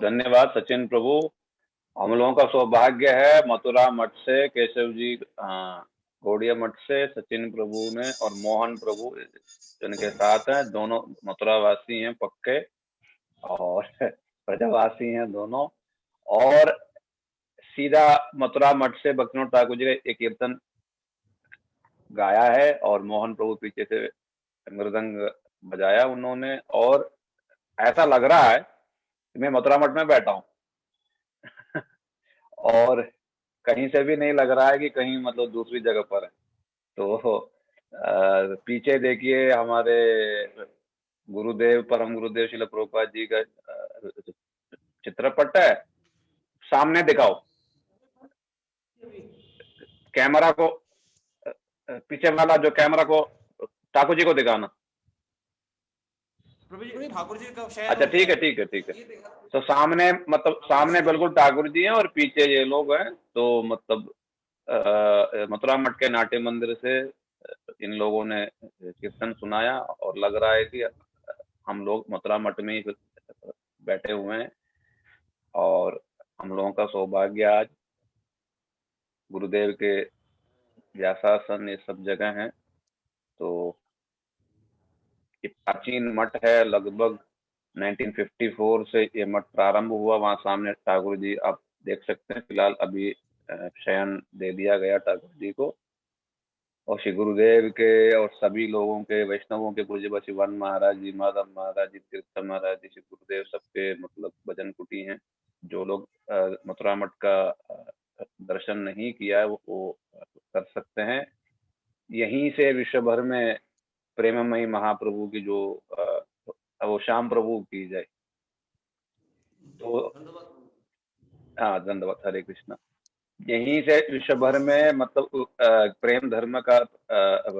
धन्यवाद सचिन प्रभु। हम लोगों का सौभाग्य है मथुरा मठ से केशव जी, गौड़िया मठ से सचिन प्रभु ने और मोहन प्रभु जिनके साथ हैं, दोनों मथुरा वासी हैं पक्के और प्रजावासी हैं दोनों। और सीधा मथुरा मठ से भक्तिविनोद ठाकुर जी का एक कीर्तन गाया है और मोहन प्रभु पीछे से मृदंग बजाया उन्होंने। और ऐसा लग रहा है कि मैं मथुरा मठ में बैठा हूँ और कहीं से भी नहीं लग रहा है कि कहीं मतलब दूसरी जगह पर है। तो पीछे देखिए हमारे गुरुदेव, परम गुरुदेव शिल प्रभुपाद जी का चित्रपट है। सामने दिखाओ कैमरा को, पीछे वाला जो कैमरा को ठाकुर जी को दिखाना। प्रभु जी ठाकुर जी का शायद अच्छा ठीक है ठीक है ठीक है। तो सामने मतलब सामने बिल्कुल ठाकुर जी हैं और पीछे ये लोग हैं। तो मतलब मथुरा मठ के नाट्य मंदिर से इन लोगों ने कीर्तन सुनाया और लग रहा है कि हम लोग मथुरा मठ में ही बैठे हुए हैं। और हम लोगों का सौभाग्य आज गुरुदेव के व्यासासन ये सब जगह हैं। तो ये प्राचीन मठ है, लगभग 1954 से ये मठ प्रारंभ हुआ। वहां सामने ठाकुर जी आप देख सकते हैं। फिलहाल अभी शयन दे दिया गया ठाकुर जी को। और श्री गुरुदेव के और सभी लोगों के, वैष्णवों के, पूज्य शिवान महाराज जी, माधव महाराज जी, तीर्थ महाराज जी, श्री गुरुदेव सबके मतलब भजन कुटी हैं। जो लोग मथुरा मठ का दर्शन नहीं किया है वो कर सकते हैं। यहीं से विश्व भर में प्रेममयी महाप्रभु की जो वो श्याम प्रभु की जय। तो हाँ, धन्यवाद, हरे कृष्णा। यहीं से विश्व भर में मतलब प्रेम धर्म का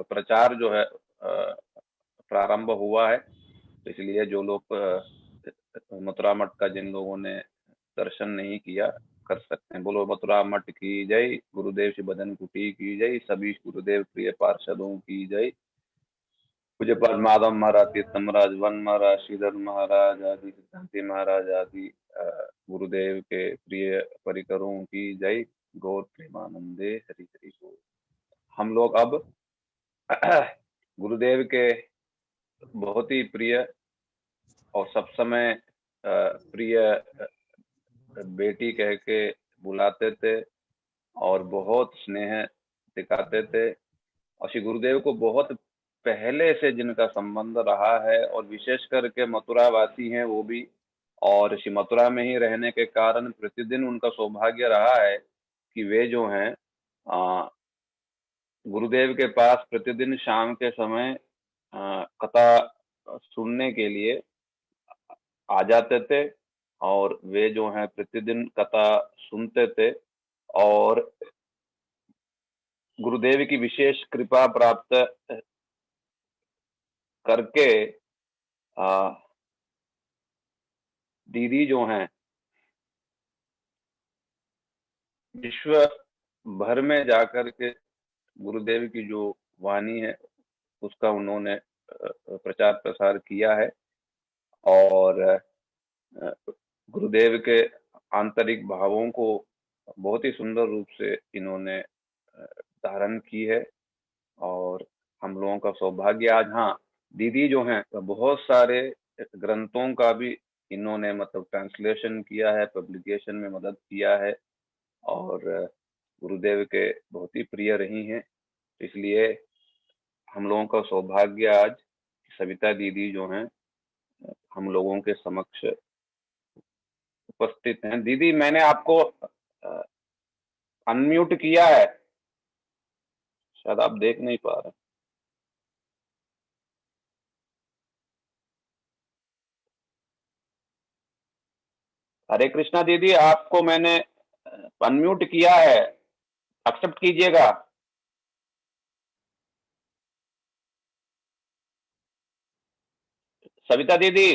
प्रचार जो है प्रारंभ हुआ है। तो इसलिए जो लोग मथुरा मठ का जिन लोगों ने दर्शन नहीं किया कर सकते हैं। बोलो मथुरा मठ की जय, गुरुदेव श्री भजन कुटी की जय, सभी गुरुदेव प्रिय पार्षदों की जय। पूज्य पद माधव महाराज, तीर्थ महाराज, वन महाराज, श्रीधर महाराज आदि, सिद्धांति महाराज आदि गुरुदेव के प्रिय परिकरों की जय। गौर प्रेमानंदे हरि हरि बोल। हम लोग अब गुरुदेव के बहुत ही प्रिय और सब समय प्रिय बेटी कह के बुलाते थे और बहुत स्नेह दिखाते थे। और श्री गुरुदेव को बहुत पहले से जिनका संबंध रहा है और विशेष करके मथुरा वासी हैं वो भी। और श्री मथुरा में ही रहने के कारण प्रतिदिन उनका सौभाग्य रहा है कि वे जो हैं गुरुदेव के पास प्रतिदिन शाम के समय कथा सुनने के लिए आ जाते थे। और वे जो हैं प्रतिदिन कथा सुनते थे और गुरुदेव की विशेष कृपा प्राप्त करके दीदी जो हैं विश्व भर में जाकर के गुरुदेव की जो वाणी है उसका उन्होंने प्रचार प्रसार किया है। और गुरुदेव के आंतरिक भावों को बहुत ही सुंदर रूप से इन्होंने धारण की है। और हम लोगों का सौभाग्य आज, हाँ, दीदी जो हैं बहुत सारे ग्रंथों का भी इन्होंने मतलब ट्रांसलेशन किया है, पब्लिकेशन में मदद किया है और गुरुदेव के बहुत ही प्रिय रही हैं। इसलिए हम लोगों का सौभाग्य आज सविता दीदी जो हैं हम लोगों के समक्ष उपस्थित हैं। दीदी मैंने आपको अनम्यूट किया है, शायद आप देख नहीं पा रहे। हरे कृष्णा दीदी, आपको मैंने अनम्यूट किया है, एक्सेप्ट कीजिएगा। सविता दीदी,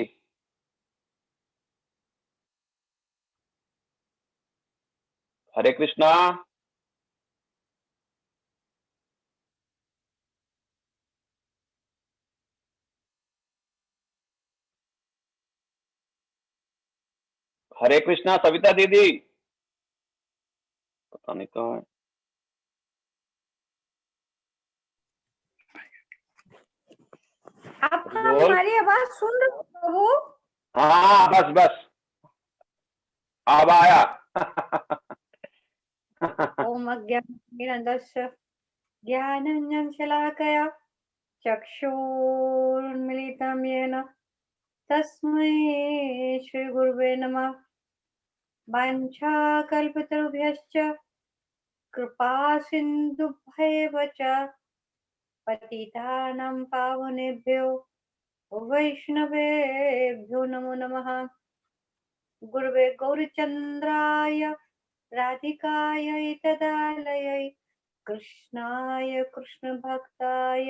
हरे कृष्णा। हरे कृष्णा सविता दीदी, पता नहीं कहाँ है। आप बोल। हमारी आवाज सुन रहे हो प्रभु? हाँ बस बस अब आया। ओम अज्ञानतिमिरन्धस्य ज्ञानाञ्जनं शलाकया चक्षुरुन्मीलितं येन तस्मै श्रीगुरुवे नमः। वाञ्छाकल्पतरुभ्यश्च कृपा सिन्धुभ्येव च पतितानां पावनेभ्यो वैष्णवेभ्यो नमो नमः। गुरुवे गौरचन्द्राय राधिकायै तदालयै कृष्णाय कृष्णभक्ताय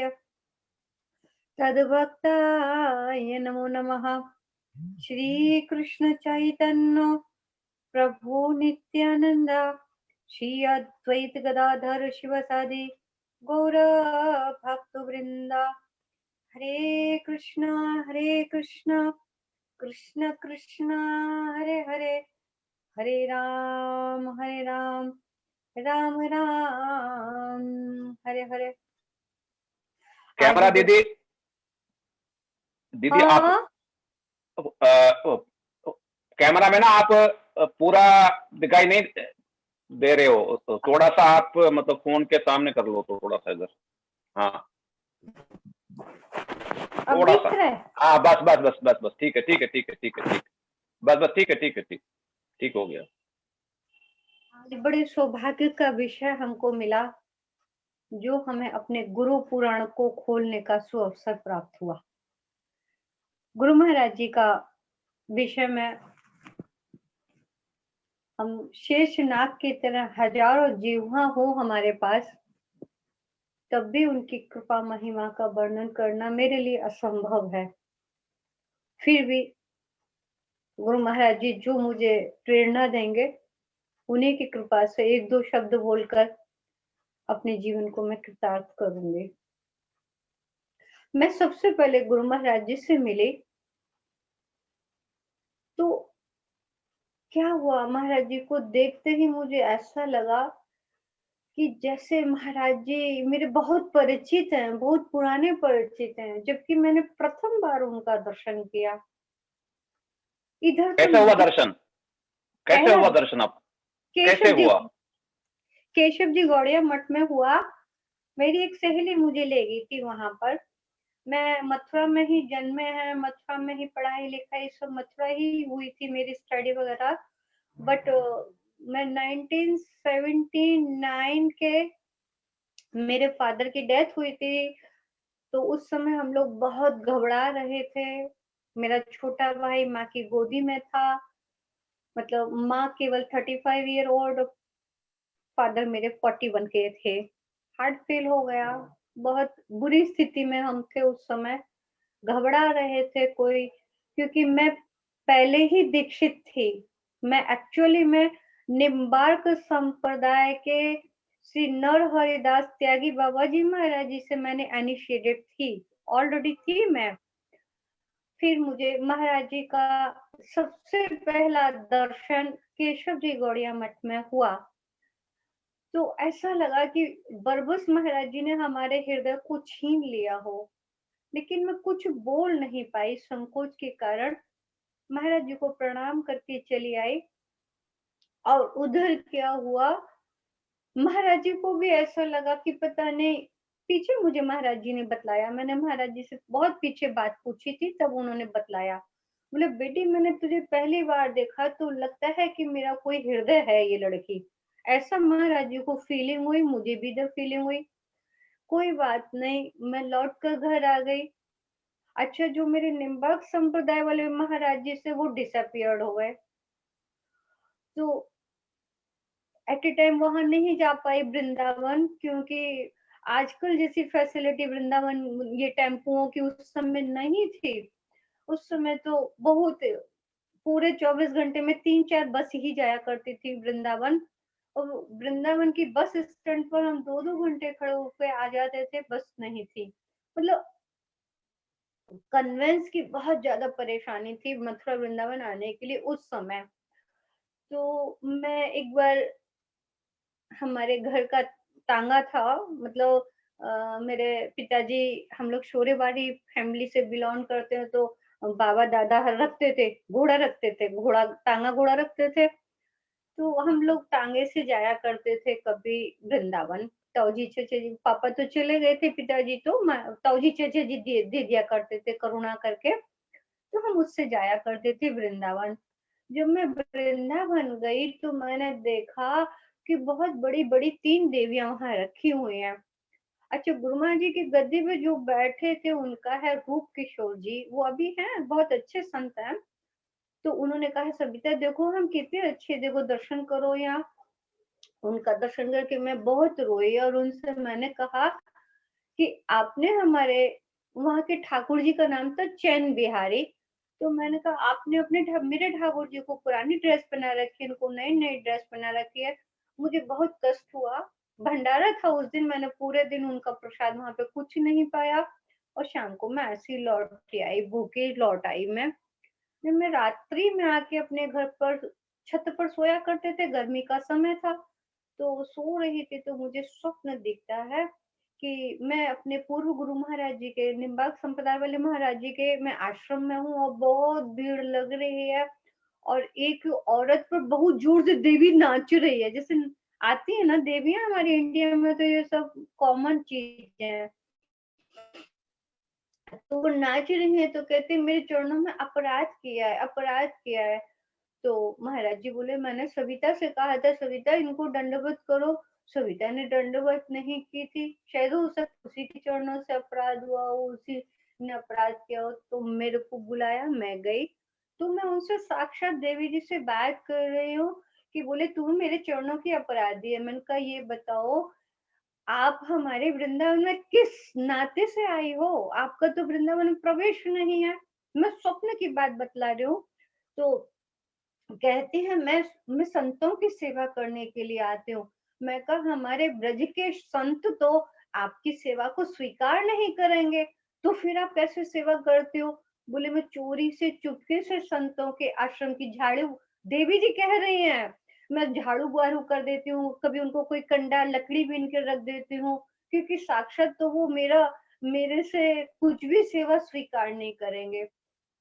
तद्भक्ताय नमो नमः। श्रीकृष्ण चैतन्य प्रभु नित्यानंद श्री अद्वैत गदाधर शिवसादि गौर भक्त वृंदा। हरे कृष्णा कृष्ण कृष्ण हरे हरे, हरे राम राम राम हरे हरे। कैमरा दीदी, दीदी आप हाँ कैमरा में ना आप पूरा दिखाई नहीं दे रहे हो, तो थोड़ा सा आप मतलब फोन के सामने कर लो तो थोड़ा सा इधर। हाँ अब थोड़ा दिख सा। रहा है? हाँ बस बस बस बस बस ठीक है ठीक है ठीक है ठीक है ठीक, बस बस ठीक है ठीक है ठीक, ठीक हो गया। आज बड़े सौभाग्य का विषय हमको मिला, जो हमें अपने गुरु पुराण को खोलने का सुअवसर प्राप्त हुआ। गुरु महाराज जी का विषय में हम शेष नाग की तरह हजारों जीवा हो हमारे पास, तब भी उनकी कृपा महिमा का वर्णन करना मेरे लिए असंभव है। फिर भी गुरु महाराज जी जो मुझे प्रेरणा देंगे, उन्हीं की कृपा से एक दो शब्द बोलकर अपने जीवन को मैं कृतार्थ करूंगी। मैं सबसे पहले गुरु महाराज जी से मिली तो क्या हुआ, महाराज जी को देखते ही मुझे ऐसा लगा कि जैसे महाराज जी मेरे बहुत परिचित हैं, बहुत पुराने परिचित हैं, जबकि मैंने प्रथम बार उनका दर्शन किया। इधर तो कैसे हुआ दर्शन, कैसे पहला हुआ दर्शन आप, कैसे केशव जी, हुआ? केशव जी गौड़िया मठ में हुआ। मेरी एक सहेली मुझे ले गई थी वहां पर। मैं मथुरा में ही जन्मे हैं, मथुरा में ही पढ़ाई लिखाई सब मथुरा ही हुई थी, मेरी स्टडी वगैरह। बट मैं 1979 के मेरे फादर की डेथ हुई थी, तो उस समय हम लोग बहुत घबरा रहे थे। मेरा छोटा भाई माँ की गोदी में था, मतलब माँ केवल 35 ईयर ओल्ड, फादर मेरे 41 के थे। हार्ट फेल हो गया, बहुत बुरी स्थिति में हम थे उस समय, घबरा रहे थे कोई, क्योंकि मैं पहले ही दीक्षित थी। मैं एक्चुअली में निम्बार्क संप्रदाय के श्री नर हरिदास त्यागी बाबा जी महाराज जी से मैंने इनिशिएटेड थी, ऑलरेडी थी मैं। फिर मुझे महाराज जी का सबसे पहला दर्शन केशव जी गौड़िया मठ में हुआ, तो ऐसा लगा कि बरबस महाराज जी ने हमारे हृदय को छीन लिया हो। लेकिन मैं कुछ बोल नहीं पाई संकोच के कारण, महाराज जी को प्रणाम करके चली आई। और उधर क्या हुआ, महाराज जी को भी ऐसा लगा कि पता नहीं, पीछे मुझे महाराज जी ने बतलाया, मैंने महाराज जी से बहुत पीछे बात पूछी थी, तब उन्होंने बतलाया, बोले बेटी मैंने तुझे पहली बार देखा तो लगता है कि मेरा कोई हृदय है ये लड़की। ऐसा महाराज जी को फीलिंग हुई, मुझे भी इधर फीलिंग हुई। कोई बात नहीं, मैं लौट कर घर आ गई। अच्छा, जो मेरे निम्बार्क संप्रदाय वाले महाराज जी से वो डिसअपियर्ड हो गए, तो एट ए टाइम वहां नहीं जा पाई वृंदावन, क्योंकि आजकल जैसी फैसिलिटी वृंदावन ये टेम्पुओं की उस समय नहीं थी। उस समय तो बहुत, पूरे 24 घंटे में 3-4 बस ही जाया करती थी वृंदावन। और वृंदावन की बस स्टैंड पर हम 2-2 घंटे खड़े होकर आ जाते थे, बस नहीं थी। मतलब कन्वेंस की बहुत ज्यादा परेशानी थी मथुरा वृंदावन आने के लिए उस समय। तो मैं एक बार हमारे घर का तांगा था, मतलब मेरे पिताजी, हम लोग शोरेबाड़ी फैमिली से बिलोंग करते हैं, तो बाबा दादा रखते थे, घोड़ा रखते थे, घोड़ा तांगा घोड़ा रखते थे। तो हम लोग टांगे से जाया करते थे कभी वृंदावन। ताऊजी चचा जी, पापा तो चले गए थे, पिताजी तो ताऊजी चचा जी दे दिया करते थे करुणा करके। तो हम उससे जाया करते थे वृंदावन। जब मैं वृंदावन गई तो मैंने देखा कि बहुत बड़ी-बड़ी 3 देवियाँ वहाँ रखी हुई हैं। अच्छा, गुरु महाराज जी की गद्दी पे जो बैठे थे उनका है रूप किशोर जी, वो अभी हैं, बहुत अच्छे संत हैं। तो उन्होंने कहा, सविता देखो हम कितने अच्छे, देखो दर्शन करो यहाँ। उनका दर्शन करके मैं बहुत रोई और उनसे मैंने कहा कि आपने हमारे वहाँ के ठाकुर जी का नाम था चैन बिहारी। तो मैंने कहा आपने मेरे ठाकुर जी को पुरानी ड्रेस पहना रखी है, इनको नई-नई ड्रेस पहना रखी है। मुझे बहुत कष्ट हुआ। भंडारा था उस दिन, मैंने पूरे दिन उनका प्रसाद वहाँ पे कुछ नहीं पाया और शाम को मैं ऐसे ही लौट के आई, भूखी लौट आई मैं। जब मैं रात्रि में आके अपने घर पर छत पर सोया करते थे, गर्मी का समय था, तो सो रही थी तो मुझे स्वप्न दिखता है कि मैं अपने पूर्व गुरु महाराज जी के, निम्बार्क संप्रदाय वाले महाराज जी के मैं आश्रम में हूँ और बहुत भीड़ लग रही है और एक औरत पर बहुत जोर से देवी नाच रही है। जैसे आती है ना देवियां हमारे इंडिया में, तो ये सब कॉमन चीज है। तो वो नाच रही है तो कहते हैं मेरे चरणों में अपराध किया है, अपराध किया है। तो महाराज जी बोले मैंने सविता से कहा था, सविता इनको दंडवत करो। सविता ने दंडवत नहीं की थी, शायद हो सकता उसी के चरणों से अपराध हुआ हो, उसी ने अपराध किया हो। तो मेरे को बुलाया, मैं गई। तो मैं उनसे साक्षात देवी जी से बात कर रही हूँ कि बोले तुम मेरे चरणों की अपराधी है। मैंने कहा ये बताओ आप हमारे वृंदावन में किस नाते से आई हो? आपका तो वृंदावन में प्रवेश नहीं है। मैं स्वप्न की बात बतला रही हूँ। तो कहती है मैं संतों की सेवा करने के लिए आती हूँ। मैं कहा हमारे ब्रज के संत तो आपकी सेवा को स्वीकार नहीं करेंगे, तो फिर आप कैसे सेवा करते हो? बोले मैं चोरी से चुपके से संतों के आश्रम की झाड़ू, देवी जी कह रही हैं, मैं झाड़ू बुहारू कर देती हूँ, कभी उनको कोई कंडा लकड़ी बीन के रख देती हूँ, क्योंकि साक्षात तो वो मेरे से कुछ भी सेवा स्वीकार नहीं करेंगे।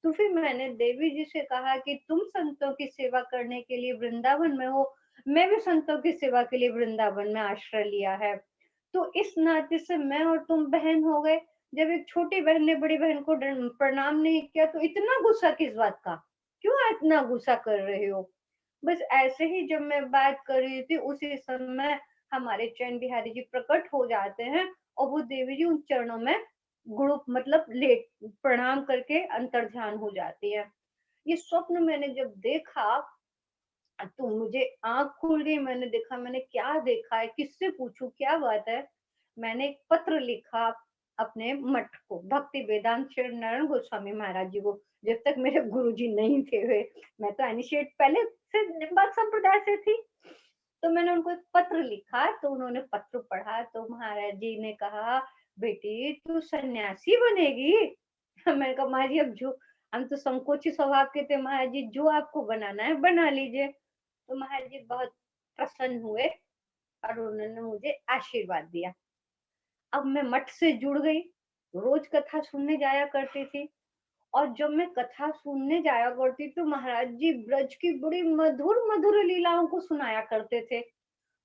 तो फिर मैंने देवी जी से कहा कि तुम संतों की सेवा करने के लिए वृंदावन में हो, मैं भी संतों की सेवा के लिए वृंदावन में आश्रय लिया है। तो इस नाते से मैं और तुम बहन हो गए। जब एक छोटी बहन ने बड़ी बहन को प्रणाम नहीं किया तो इतना गुस्सा किस बात का? क्यों इतना गुस्सा कर रहे हो? बस ऐसे ही जब मैं बात कर रही थी उसी समय हमारे चैन बिहारी जी प्रकट हो जाते हैं और वो देवी जी उन चरणों में गुरु मतलब लेट प्रणाम करके अंतर्ध्यान हो जाती है। ये स्वप्न मैंने जब देखा तो मुझे आँख खुल गई, मैंने देखा मैंने क्या देखा है, किससे पूछूँ क्या बात है? मैंने एक पत्र लिखा अपने मठ को, भक्ति वेदांत श्री नारायण गोस्वामी महाराज जी को, जब तक मेरे गुरुजी नहीं थे हुए। मैं तो इनिशिएट पहले से निम्बार्क संप्रदाय से थी। तो मैंने उनको एक पत्र लिखा, तो उन्होंने पत्र पढ़ा तो महाराज जी ने कहा, "बेटी तू सन्यासी बनेगी?" मैंने कहा, "महाराज जी अब जो हम तो संकोची स्वभाव के थे, महाराज जी जो आपको बनाना है बना लीजिए।" तो महाराज जी बहुत प्रसन्न हुए और उन्होंने मुझे आशीर्वाद दिया। अब मैं मठ से जुड़ गई, रोज कथा सुनने जाया करती थी और जब मैं कथा सुनने जाया करती तो महाराज जी ब्रज की बड़ी मधुर मधुर लीलाओं को सुनाया करते थे।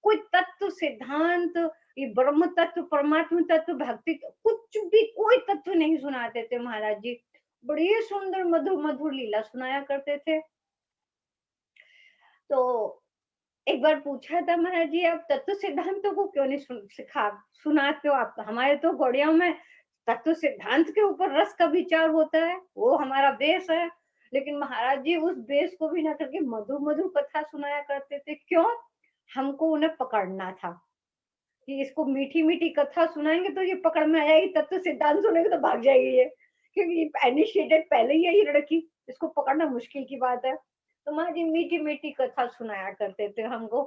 कोई तत्व सिद्धांत, ये ब्रह्म तत्व, परमात्म तत्व, भक्ति कुछ भी कोई तत्व नहीं सुनाते थे महाराज जी। बड़ी सुंदर मधुर मधुर लीला सुनाया करते थे। तो एक बार पूछा था, महाराज जी आप तत्व सिद्धांतों को क्यों नहीं सुनाते हो? आप हमारे तो गौड़ियों में तत्व सिद्धांत के ऊपर रस का विचार होता है, वो हमारा बेस है। लेकिन महाराज जी उस बेस को भी ना करके मधुर मधुर कथा सुनाया करते थे। क्यों? हमको उन्हें पकड़ना था कि इसको मीठी मीठी कथा सुनाएंगे तो ये पकड़ में आ जाएगी, तत्व सिद्धांत सुनेंगे तो भाग जाएगी ये, क्योंकि इनिशिएटेड पहले ही है ये लड़की, इसको पकड़ना मुश्किल की बात है। तो माँ जी मीठी मीठी कथा सुनाया करते थे हमको।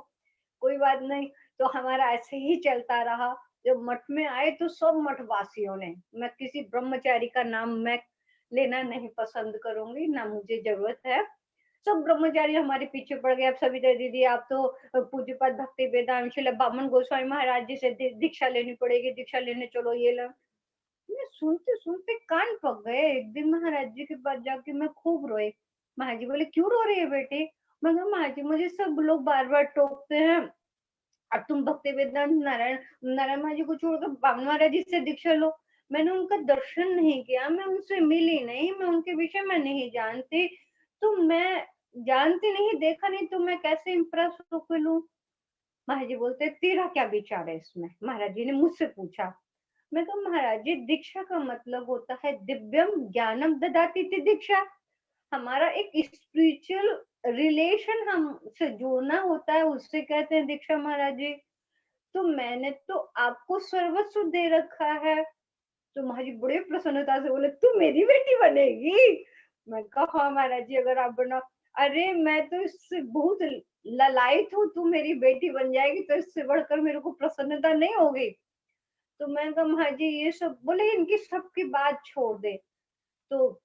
कोई बात नहीं, तो हमारा ऐसे ही चलता रहा। जब मठ में आए तो सब मठवासियों ने, मैं किसी ब्रह्मचारी का नाम मैं लेना नहीं पसंद करूंगी, ना मुझे जरूरत है। सब ब्रह्मचारी हमारे पीछे पड़ गए। अब सविता दीदी आप तो पूज्यपाद भक्ति वेदांत श्रील बामन गोस्वामी महाराज जी से दीक्षा लेनी पड़ेगी, दीक्षा लेने चलो, ये लो। मैं सुनते सुनते कान पक गए। एक दिन महाराज जी के पास जाके मैं खूब रोई। महाराज जी बोले क्यों रो रही है बेटी? मैं कहा महाराज जी मुझे सब लोग बार बार टोकते हैं, अब तुम भक्ति वेदांत नारायण नारायण महाराज जी को छोड़कर बामन महाराज जी से दीक्षा लो। मैंने उनका दर्शन नहीं किया, मैं उनसे मिली नहीं, मैं उनके विषय में नहीं जानती, तो मैं जानती नहीं, देखा नहीं, तो मैं कैसे इम्प्रेस होकर लूं? महाराज जी बोलते तेरा क्या विचार है इसमें? महाराज जी ने मुझसे पूछा। मैं कहा महाराज जी दीक्षा का मतलब होता है दिव्यम ज्ञानम ददाति इति दीक्षा। हमारा एक स्पिरिचुअल रिलेशन हमसे जोड़ना होता है, उससे कहते हैं दीक्षा महाराज जी। तो मैंने तो आपको सर्वस्व दे रखा है। तो महाराज जी बड़े प्रसन्नता से बोले तू मेरी बेटी बनेगी? मैं कहा हाँ महाराज जी अगर आप बनाओ। अरे मैं तो इससे बहुत ललायत हूँ, तू मेरी बेटी बन जाएगी तो इससे बढ़कर मेरे को प्रसन्नता नहीं होगी। तो मैं कहा महाराज जी ये सब बोले इनकी सबकी बात छोड़ दे। तो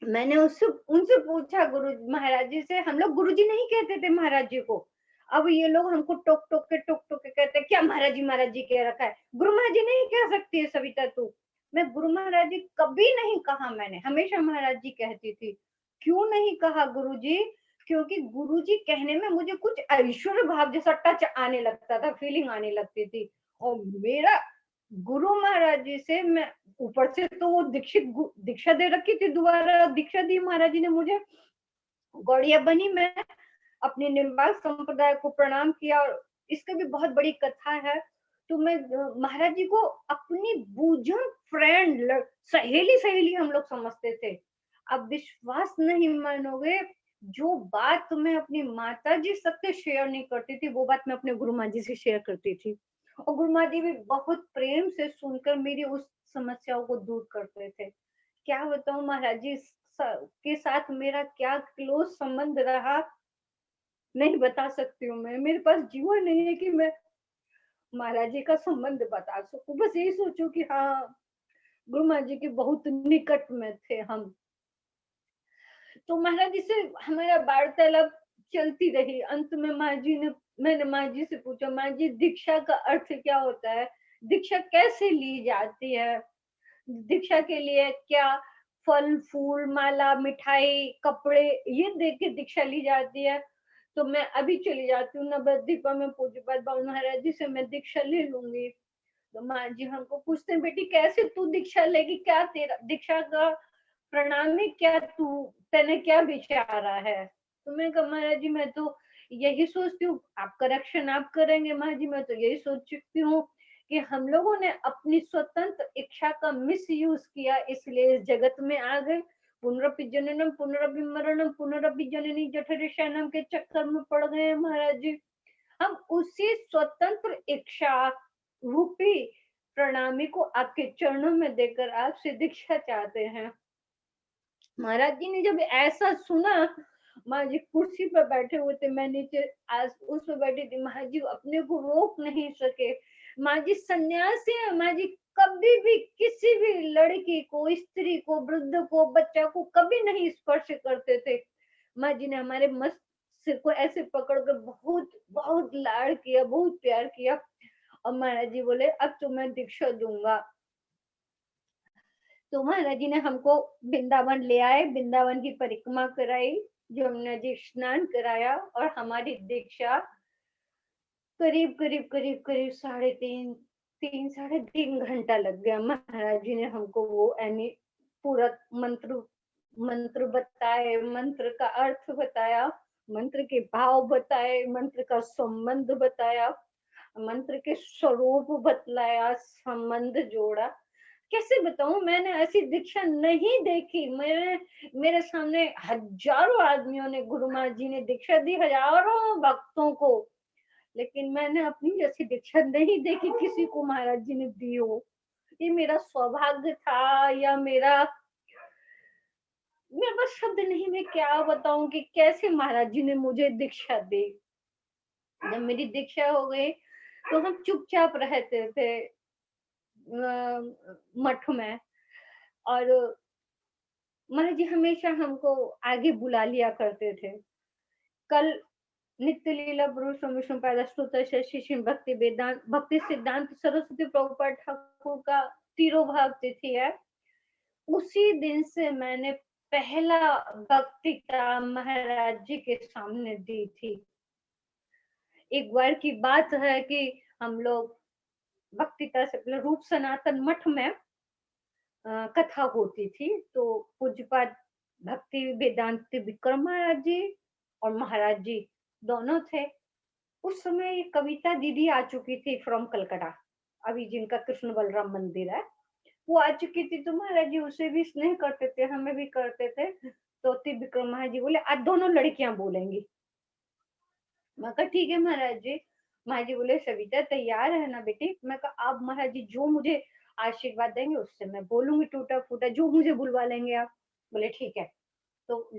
मैंने उससे उनसे पूछा गुरु महाराज जी से, हम लोग गुरुजी नहीं कहते थे महाराज जी को, अब ये लोग हमको टोक टोक के कहते हैं क्या महाराज जी कह रखा है, गुरु महाराज जी नहीं कह सकती है सविता तू। मैं गुरु महाराज जी कभी नहीं कहा, मैंने हमेशा महाराज जी कहती थी। क्यों नहीं कहा गुरुजी? क्योंकि गुरुजी कहने में मुझे कुछ ऐश्वर्य भाव जैसा टच आने लगता था, फीलिंग आने लगती थी। और मेरा गुरु महाराज जी से मैं ऊपर से तो वो दीक्षा दे रखी थी, दोबारा दीक्षा दी महाराज जी ने मुझे, गौड़िया बनी मैं, अपने निर्वाल संप्रदाय को प्रणाम किया। और इसकी भी बहुत बड़ी कथा है। तो मैं महाराज जी को अपनी बूझम फ्रेंड, सहेली सहेली हम लोग समझते थे। अब विश्वास नहीं मानोगे, जो बात मैं अपनी माता जी सबसे शेयर नहीं करती थी वो बात मैं अपने गुरु माँ जी से शेयर करती थी। और गुरु माँ जी भी बहुत प्रेम से सुनकर मेरी उस समस्याओं को दूर करते थे। क्या बताऊं महाराज जी के साथ मेरा क्या क्लोज संबंध रहा, नहीं बता सकती हूँ मैं। मेरे पास जीवन नहीं है कि मैं महाराज जी का संबंध बता सकूं। बस यही सोचो कि हाँ गुरु महाराज जी के बहुत निकट में थे हम। तो महाराज जी से हमारा वार्तालाप चलती रही। अंत में मैंने महाराज जी से पूछा, महाराज जी दीक्षा का अर्थ क्या होता है, दीक्षा कैसे ली जाती है, दीक्षा के लिए क्या फल फूल माला मिठाई कपड़े ये दे के दीक्षा ली जाती है? तो मैं अभी चली जाती हूँ नवद्वीपा में पूज्यपाद बाबू महाराज जी से मैं दीक्षा ले लूंगी। तो माँ जी हमको पूछते हैं बेटी कैसे तू दीक्षा लेगी, क्या तेरा दीक्षा का प्रणाम में क्या तू तेने क्या विचारा है? तो मैं कहा महाराज जी मैं तो यही सोचती हूँ, आप करेक्शन आप करेंगे महाराज जी, मैं तो यही सोच चुकी हूँ कि हम लोगों ने अपनी स्वतंत्र इच्छा का मिस यूज किया, इसलिए इस जगत में आ गए। पुनरपि जननम पुनरपि मरणम पुनरपि जननी जठर शयनम के चक्कर में पड़ गए महाराज जी। हम उसी स्वतंत्र इच्छा रूपी प्रणामी को आपके चरणों में देकर आपसे दीक्षा चाहते हैं। महाराज जी ने जब ऐसा सुना, माँ जी कुर्सी पर बैठे हुए थे, मैं नीचे आज उस पर बैठी थी, महाराज जी अपने को रोक नहीं सके। माँ जी सन्यासी है, माँ जी कभी भी किसी भी लड़की को, स्त्री को, वृद्ध को, बच्चा को कभी नहीं स्पर्श करते थे। माँ जी ने हमारे मस्त सिर को ऐसे पकड़कर बहुत बहुत लाड़ किया, बहुत प्यार किया। और महाराज जी बोले अब तो मैं दीक्षा दूंगा। तो महाराज जी ने हमको वृंदावन ले आए, वृंदावन की परिक्रमा कराई, यमुना जी स्नान कराया और हमारी दीक्षा करीब करीब करीब करीब 3.5 लग गया। महाराज जी ने हमको वो यानी पूरा मंत्र मंत्र बताए, मंत्र का अर्थ बताया, मंत्र के भाव बताए, मंत्र का संबंध बताया, मंत्र के स्वरूप बतलाया, संबंध जोड़ा। कैसे बताऊं, मैंने ऐसी दीक्षा नहीं देखी। मेरे सामने हजारों आदमियों ने, गुरु महाराज जी ने दीक्षा दी हजारों भक्तों को, लेकिन मैंने अपनी जैसी दीक्षा नहीं देखी किसी को महाराज जी ने दी हो। ये मेरा सौभाग्य था या मेरे पास शब्द नहीं, मैं क्या बताऊं कि कैसे महाराज जी ने मुझे दीक्षा दी। जब मेरी दीक्षा हो गई तो हम चुपचाप रहते थे मठ में। और महाराज जी हमेशा हमको आगे बुला लिया करते थे। कल नित्य लीला पुरुषोत्तम विष्णु पाद स्तुत शशि भक्ति वेदांत भक्ति सिद्धांत सरस्वती प्रभुपाद ठाकुर का तिरोभाव तिथि है। उसी दिन से मैंने पहला भक्ति का महाराज जी के सामने दी थी। एक बार की बात है कि हम लोग भक्तिता से रूप सनातन मठ में कथा होती थी, तो पूज्यपाद भक्ति वेदांत विक्रम महाराज जी और महाराज जी दोनों थे। उस समय ये कविता दीदी आ चुकी थी फ्रॉम कलकत्ता, अभी जिनका कृष्ण बलराम मंदिर है वो आ चुकी थी। तो महाराज जी उसे भी स्नेह करते थे, हमें भी करते थे। तो विक्रम महाराज जी बोले आज दोनों लड़कियां बोलेंगी। मैं कहा ठीक है महाराज जी। महाराज जी बोले सविता तैयार है ना बेटी? मैं कहा आप महाराज जी जो मुझे आशीर्वाद देंगे उससे मैं बोलूंगी टूटा फूटा, जो मुझे बुलवा लेंगे आप। बोले ठीक है। तो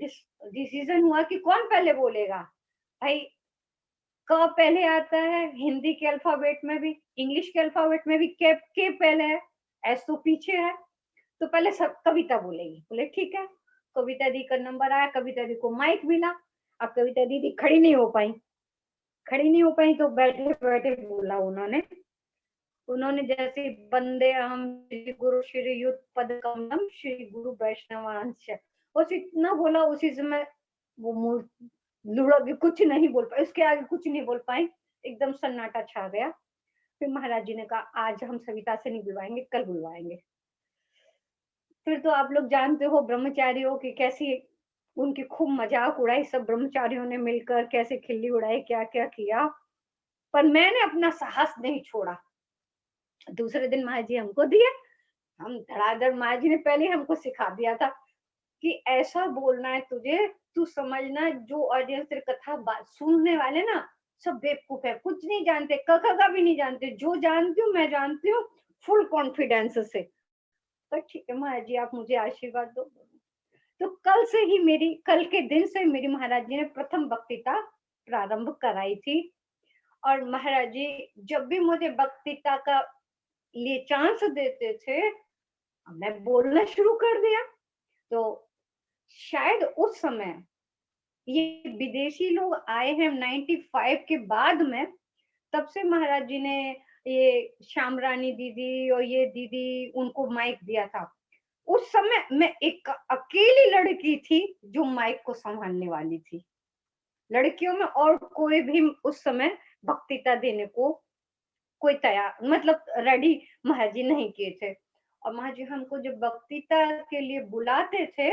डिसीजन हुआ कि कौन पहले बोलेगा। भाई क पहले आता है हिंदी के अल्फाबेट में भी, इंग्लिश के अल्फाबेट में भी के पहले है, एस तो पीछे है, तो पहले सब कविता बोलेगी। बोले ठीक है। कविता दी का नंबर आया, कविता दी को माइक मिला। अब कविता दीदी खड़ी नहीं हो पाई, तो बैठे बैठे बोला उन्होंने। उन्होंने जैसे वंदे हम श्री गुरु श्री युत पद कमलम श्री गुरु वैष्णवांश, बस इतना बोला। उसी समय वो मुंह लुढ़क गई, कुछ नहीं बोल पाई, उसके आगे कुछ नहीं बोल पाई, एकदम सन्नाटा छा गया। फिर महाराज जी ने कहा आज हम सविता से नहीं बुलवाएंगे, कल बुलवाएंगे। फिर तो आप लोग जानते हो ब्रह्मचारियों की कैसी उनकी खूब मजाक उड़ाई, सब ब्रह्मचारियों ने मिलकर कैसे खिल्ली उड़ाई, क्या क्या किया। पर मैंने अपना साहस नहीं छोड़ा। दूसरे दिन महाराज जी हमको दिए, हम धड़ाधड़, महाराज जी ने पहले हमको सिखा दिया था कि ऐसा बोलना है तुझे, तू समझना जो ऑडियंस तेरी कथा सुनने वाले ना सब बेवकूफ है, कुछ नहीं जानते, क ख का भी नहीं जानते, जो जानती हूँ मैं जानती हूँ फुल कॉन्फिडेंस से। पर ठीक है महाराज जी आप मुझे आशीर्वाद दो। तो कल के दिन से मेरी महाराज जी ने प्रथम वक्तृता प्रारंभ कराई थी। और महाराज जी जब भी मुझे वक्तृता का लिए चांस देते थे मैं बोलना शुरू कर दिया। तो शायद उस समय ये विदेशी लोग आए हैं 95 के बाद में, तब से महाराज जी ने ये श्याम रानी दीदी और ये दीदी उनको माइक दिया था। उस समय मैं एक अकेली लड़की थी जो माइक को संभालने वाली थी। लड़कियों में और कोई भी उस समय वक्तृता देने को कोई तैयार मतलब रेडी महाराज जी नहीं किए थे। और महाराज जी हमको जब वक्तृता के लिए बुलाते थे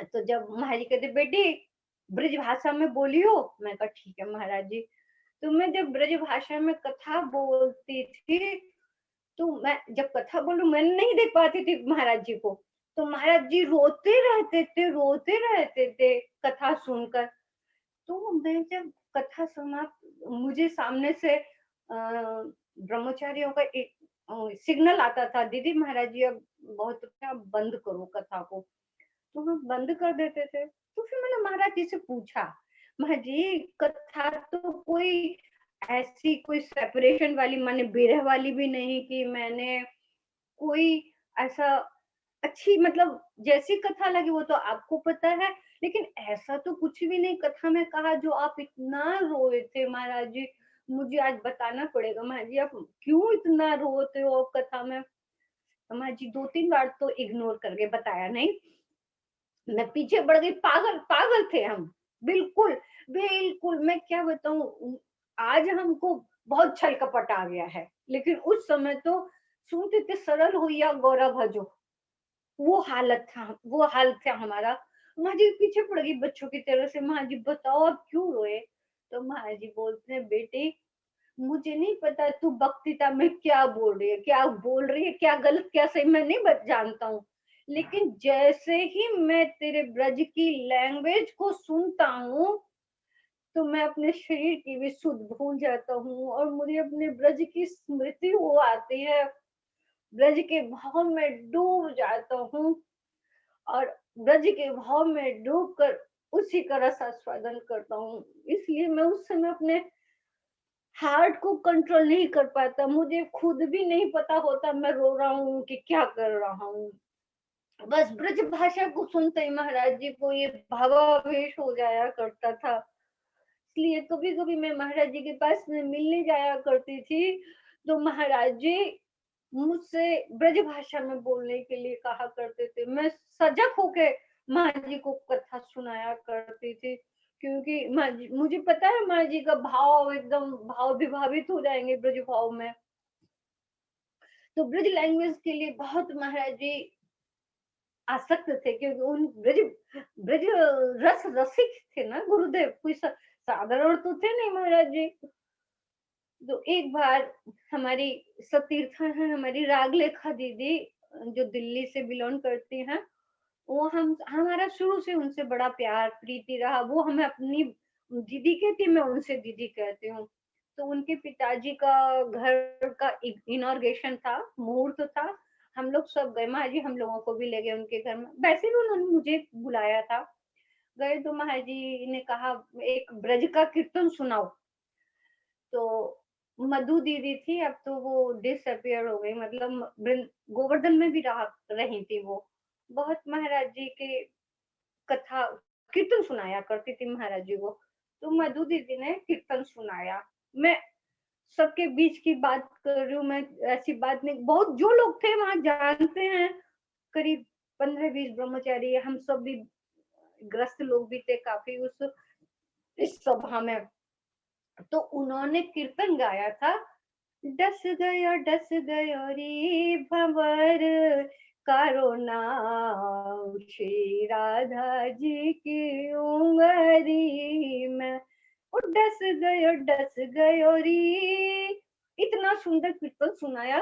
तो जब महाराज जी कहते बेटी ब्रज भाषा में बोलियो, मैं कहा ठीक है महाराज जी। तो मैं जब ब्रज भाषा में कथा बोलती थी तो मैं जब कथा बोलूं मैं नहीं देख पाती थी महाराज जी को, तो महाराज जी रोते रहते थे कथा सुनकर। तो मैं जब कथा समाप्त, मुझे सामने से ब्रह्मचारियों का एक सिग्नल आता था, दीदी महाराज जी अब बहुत अच्छा बंद करो कथा को, तो वो बंद कर देते थे। तो फिर मैंने महाराज जी से पूछा, महाराज जी कथा तो कोई ऐसी कोई सेपरेशन वाली माने बिरह वाली भी नहीं कि मैंने कोई ऐसा अच्छी मतलब जैसी कथा लगी वो तो आपको पता है, लेकिन ऐसा तो कुछ भी नहीं कथा में कहा जो आप इतना रोए थे महाराज जी। मुझे आज बताना पड़ेगा महाराज जी आप क्यों इतना रोते हो कथा में। महाराज जी 2-3 बार तो इग्नोर करके बताया नहीं, मैं पीछे बढ़ गई। पागल पागल थे हम, बिल्कुल बिल्कुल। मैं क्या बताऊं, आज हमको बहुत छल कपट आ गया है, लेकिन उस समय तो सुनते थे सरल हुआ गौरव भजो, वो हालत था, वो हाल था हमारा। माँ जी पीछे पड़ गई बच्चों की तरह से, माँ जी बताओ आप क्यों रोए। तो माँ जी बोलते हैं बेटी मुझे नहीं पता तू वक्तृता में क्या बोल रही है, क्या बोल रही है, क्या गलत क्या सही मैं नहीं जानता हूँ, लेकिन जैसे ही मैं तेरे ब्रज की लैंग्वेज को सुनता हूँ तो मैं अपने शरीर की भी सुध भूल जाता हूँ और मुझे अपने ब्रज की स्मृति हो आती है, ब्रज के भाव में डूब जाता हूँ और ब्रज के भाव में डूब कर उसी का रस आस्वादन करता हूँ। इसलिए मैं उस समय अपने हार्ट को कंट्रोल नहीं कर पाता, मुझे खुद भी नहीं पता होता मैं रो रहा हूँ कि क्या कर रहा हूँ। बस ब्रज भाषा को सुनते ही महाराज जी को ये भावावेश हो जाया करता था। इसलिए कभी कभी मैं महाराज जी के पास में मिलने जाया करती थी, तो महाराज जी मुझसे ब्रज भाषा में बोलने के लिए कहा करते थे। मैं सजग होके माँ जी को कथा सुनाया करती थी, क्योंकि मुझे पता है माँ जी का भाव एकदम भाव विभावित हो जाएंगे ब्रज भाव में। तो ब्रज लैंग्वेज के लिए बहुत महाराज जी आसक्त थे, क्योंकि उन ब्रज ब्रज रस रसिक थे ना गुरुदेव, कोई साधारण तो थे नहीं महाराज जी। तो एक बार हमारी सतीर्था है, हमारी रागलेखा दीदी जो दिल्ली से बिलोंग करती हैं, वो हमारा शुरू से उनसे बड़ा प्यार प्रीति रहा। वो हमें अपनी दीदी कहती, मैं उनसे दीदी कहती हूँ। तो उनके पिताजी का घर का इनॉर्गेशन था, मुहूर्त था। हम लोग सब गए, माँ जी हम लोगों को भी ले गए उनके घर में। वैसे भी उन्होंने मुझे बुलाया था। गए तो माँ जी ने कहा एक ब्रज का कीर्तन सुनाओ। तो मधु दीदी थी, अब तो वो डिसअपियर हो गई, मतलब गोवर्धन में भी रही थी वो। बहुत महाराज जी के कथा कीर्तन सुनाया करती थी महाराज जी को। तो मधु दीदी ने कीर्तन सुनाया। मैं सबके बीच की बात कर रही हूँ, मैं ऐसी बात नहीं, बहुत जो लोग थे वहां जानते हैं, करीब 15-20 ब्रह्मचारी, हम सब भी ग्रस्त लोग भी थे काफी उस इस सभा में। तो उन्होंने कीर्तन गाया था, डस गयो रे भंवर कारो नाम श्री राधा जी की उंगरी में, और डस गयो रे। इतना सुंदर कीर्तन सुनाया।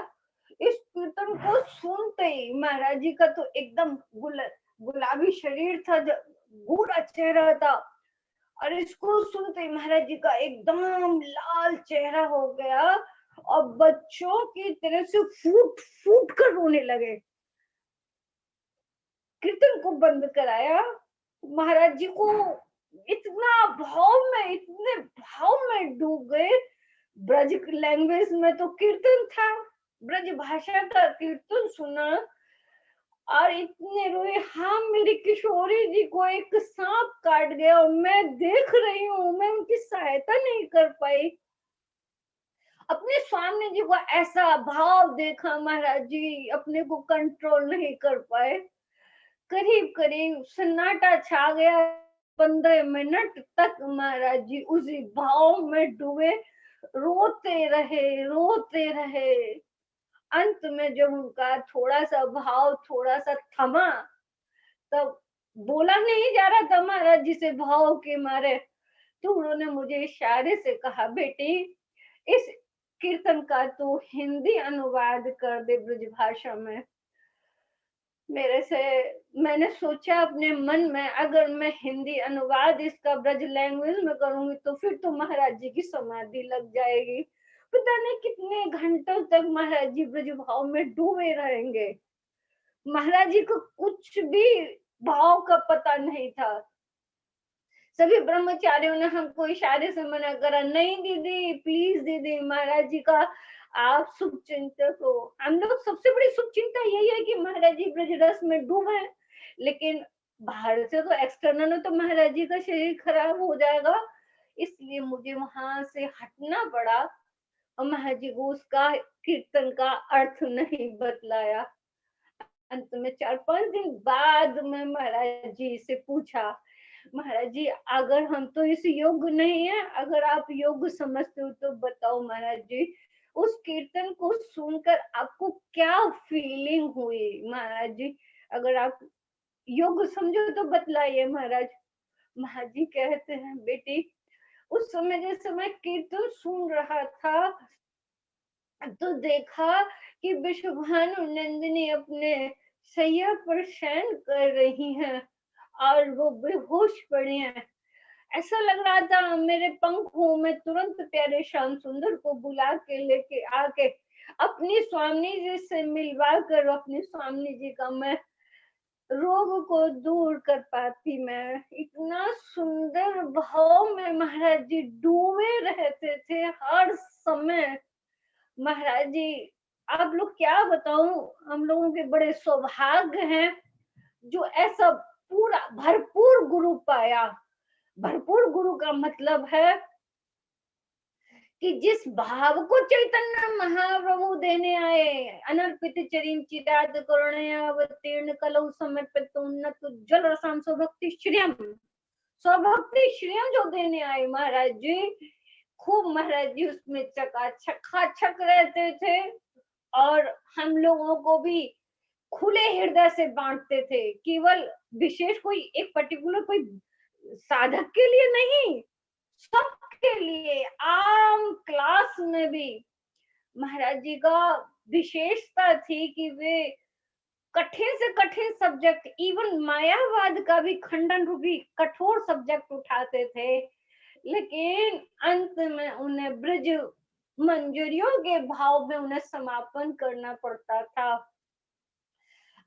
इस कीर्तन को सुनते ही महाराज जी का तो एकदम गुलाबी शरीर था, गोरा चेहरा था, और इसको सुनते ही महाराज जी का एकदम लाल चेहरा हो गया, और बच्चों की तरह से फूट फूट कर रोने लगे। कीर्तन को बंद कराया। महाराज जी को इतना भाव में, इतने भाव में डूब गए। ब्रज लैंग्वेज में तो कीर्तन था, ब्रज भाषा का कीर्तन सुना और इतने रोए। हाँ, मेरी किशोरी जी को एक सांप काट गया और मैं देख रही हूँ, मैं उनकी सहायता नहीं कर पाई। अपने स्वामी जी को ऐसा भाव देखा, महाराज जी अपने को कंट्रोल नहीं कर पाए। करीब करीब सन्नाटा छा गया। 15 मिनट तक महाराज जी उसी भाव में डूबे, रोते रहे रोते रहे। अंत में जब उनका थोड़ा सा भाव थोड़ा सा थमा, तब बोला नहीं जा रहा था महाराज जी से भाव के मारे, तो उन्होंने मुझे इशारे से कहा, बेटी इस कीर्तन का तू हिंदी अनुवाद कर दे ब्रज भाषा में। मेरे से मैंने सोचा अपने मन में, अगर मैं हिंदी अनुवाद इसका ब्रज लैंग्वेज में करूंगी तो फिर तो महाराज जी की समाधि लग जाएगी। पता नहीं कितने घंटों तक महाराज जी ब्रज भाव में डूबे रहेंगे। महाराज जी को कुछ भी भाव का पता नहीं था। सभी ब्रह्मचारियों ने हमको इशारे से मना करा, नहीं दीदी प्लीज दीदी, महाराज जी का आप शुभ चिंतक हो। हम लोग सबसे बड़ी शुभ चिंता यही है कि महाराज जी ब्रज रस में डूबे, लेकिन बाहर से तो एक्सटर्नल तो महाराज जी का शरीर खराब हो जाएगा, इसलिए मुझे वहां से हटना पड़ा। और महाराज जी को उसका कीर्तन का अर्थ नहीं बतलाया। अंत में 4-5 दिन बाद मैं महाराज जी से पूछा, महाराज जी अगर हम तो इस योग्य नहीं है, अगर आप योग्य समझते हो तो बताओ महाराज जी, उस कीर्तन को सुनकर आपको क्या फीलिंग हुई महाराज जी, अगर आप योग्य समझो तो बतलाइए महाराज। महाराज जी कहते हैं, बेटी उस समय जैसे मैं कीर्तन सुन रहा था तो देखा कि विश्वभानु नंदिनी अपने सैया पर शयन कर रही हैं और वो बेहोश पड़ी हैं। ऐसा लग रहा था मेरे पंखों में तुरंत प्यारे श्याम सुंदर को बुला के लेके आके अपनी स्वामी जी से मिलवा कर अपनी स्वामी जी का मैं रोग को दूर कर पाती। मैं इतना सुंदर भाव में महाराज जी डूबे रहते थे हर समय। महाराज जी आप लोग क्या बताऊं, हम लोगों के बड़े सौभाग्य हैं जो ऐसा पूरा भरपूर गुरु पाया। भरपूर गुरु का मतलब है कि जिस भाव को चैतन्य महाप्रभु देने आए, अनर्पित चरिम चिराद करुणयावतीर्ण कलौ समर्पित उन्नत उज्ज्वल रसाम स्वभक्ति श्रियम, स्वभक्ति श्रियम जो देने आए महाराज जी, खूब महाराज जी उसमें चकाचक रहते थे और हम लोगों को भी खुले हृदय से बांटते थे। केवल विशेष कोई एक पर्टिकुलर कोई साधक के लिए नहीं, सबके लिए, आम क्लास में भी। महाराज जी का विशेषता थी कि वे कठिन से कठिन सब्जेक्ट, इवन मायावाद का भी खंडन रूपी कठोर सब्जेक्ट उठाते थे, लेकिन अंत में उन्हें ब्रज मंजरियों के भाव में उन्हें समापन करना पड़ता था।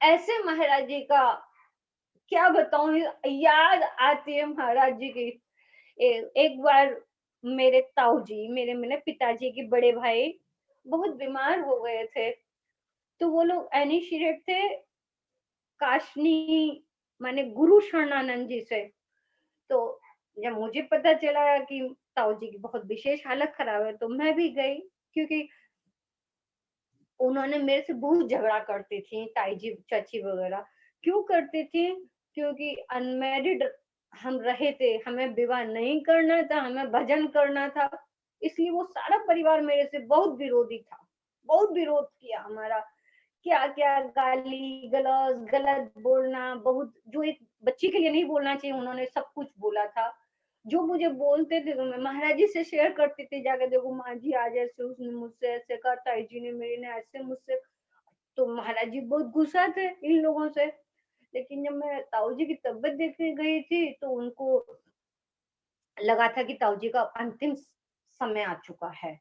ऐसे महाराज जी का क्या बताऊं, याद आती है महाराज जी की। एक बार मेरे ताऊ जी, मेरे पिताजी के बड़े भाई बहुत बीमार हो गए थे, तो वो लोग इनिशिएट थे काशनी माने गुरु शरणानंद जी से। तो जब मुझे पता चला कि ताऊ जी की बहुत विशेष हालत खराब है, तो मैं भी गई, क्योंकि उन्होंने मेरे से बहुत झगड़ा करती थी ताई जी चाची वगैरह। क्यों करती थी? क्योंकि अनमेरिड हम रहे थे, हमें विवाह नहीं करना था, हमें भजन करना था, इसलिए वो सारा परिवार मेरे से बहुत विरोधी था, बहुत विरोध किया हमारा। क्या क्या गाली गलौज, गलत बोलना, बहुत जो एक बच्ची के लिए नहीं बोलना चाहिए उन्होंने सब कुछ बोला था। जो मुझे बोलते थे तो मैं महाराज जी से शेयर करती थी जाकर, देखो माँ जी आज ऐसे उसने मुझसे ऐसे कहा, ताई जी ने मेरी ने ऐसे मुझसे। तो महाराज जी बहुत गुस्सा थे इन लोगों से। लेकिन जब मैं ताऊ जी की तबीयत देखने गई थी तो उनको लगा था कि ताऊ जी का अंतिम समय आ चुका है।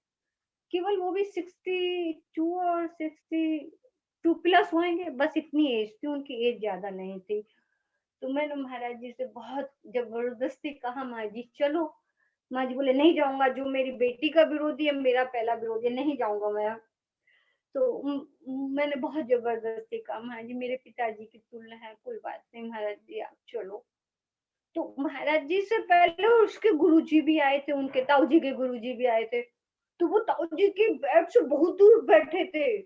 केवल वो भी 62 और 62 प्लस होंगे, बस इतनी एज थी, उनकी एज ज्यादा नहीं थी। तो मैंने महाराज जी से बहुत जबरदस्ती कहा, माँ जी चलो। माँ जी बोले नहीं जाऊंगा, जो मेरी बेटी का विरोधी है मेरा पहला विरोधी है, नहीं जाऊंगा मैं। तो मैंने बहुत जबरदस्ती कहा, माँ जी मेरे पिताजी की तुलना है, कोई बात नहीं महाराज जी आप चलो। तो महाराज जी से पहले उसके गुरुजी भी आए थे, उनके ताऊ जी के गुरुजी भी आए थे। तो वो ताऊ जी के बेड से बहुत दूर बैठे थे।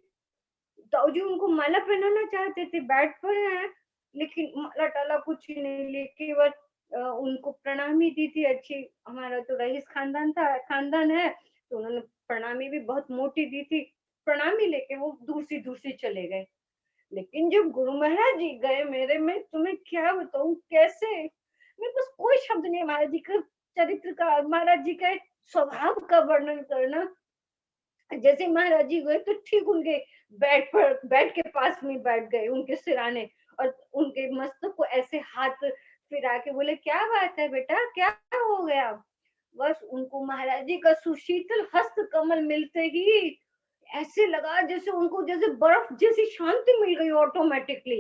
ताऊ जी उनको माला पहनाना चाहते थे, बेड पर हैं, लेकिन माला टाला कुछ ही नहीं लिए, केवल उनको प्रणामी दी थी अच्छी। हमारा तो रईस खानदान था, खानदान है, तो उन्होंने प्रणामी भी बहुत मोटी दी थी। प्रणामी लेके वो दूर से चले गए। लेकिन जब गुरु महाराज जी गए मेरे में, तुम्हें क्या बताऊं कैसे, मेरे पास कोई शब्द नहीं है महाराज जी का चरित्र का, महाराज जी का स्वभाव का वर्णन करना। जैसे महाराज जी गए तो ठीक उनके बेड के पास में बैठ गए, उनके सिराने, और उनके मस्तक को ऐसे हाथ फिरा के बोले क्या बात है बेटा, क्या हो गया। बस उनको महाराज जी का सुशीतल हस्त कमल मिलते ही ऐसे लगा जैसे उनको जैसे बर्फ जैसी शांति मिल गई ऑटोमेटिकली,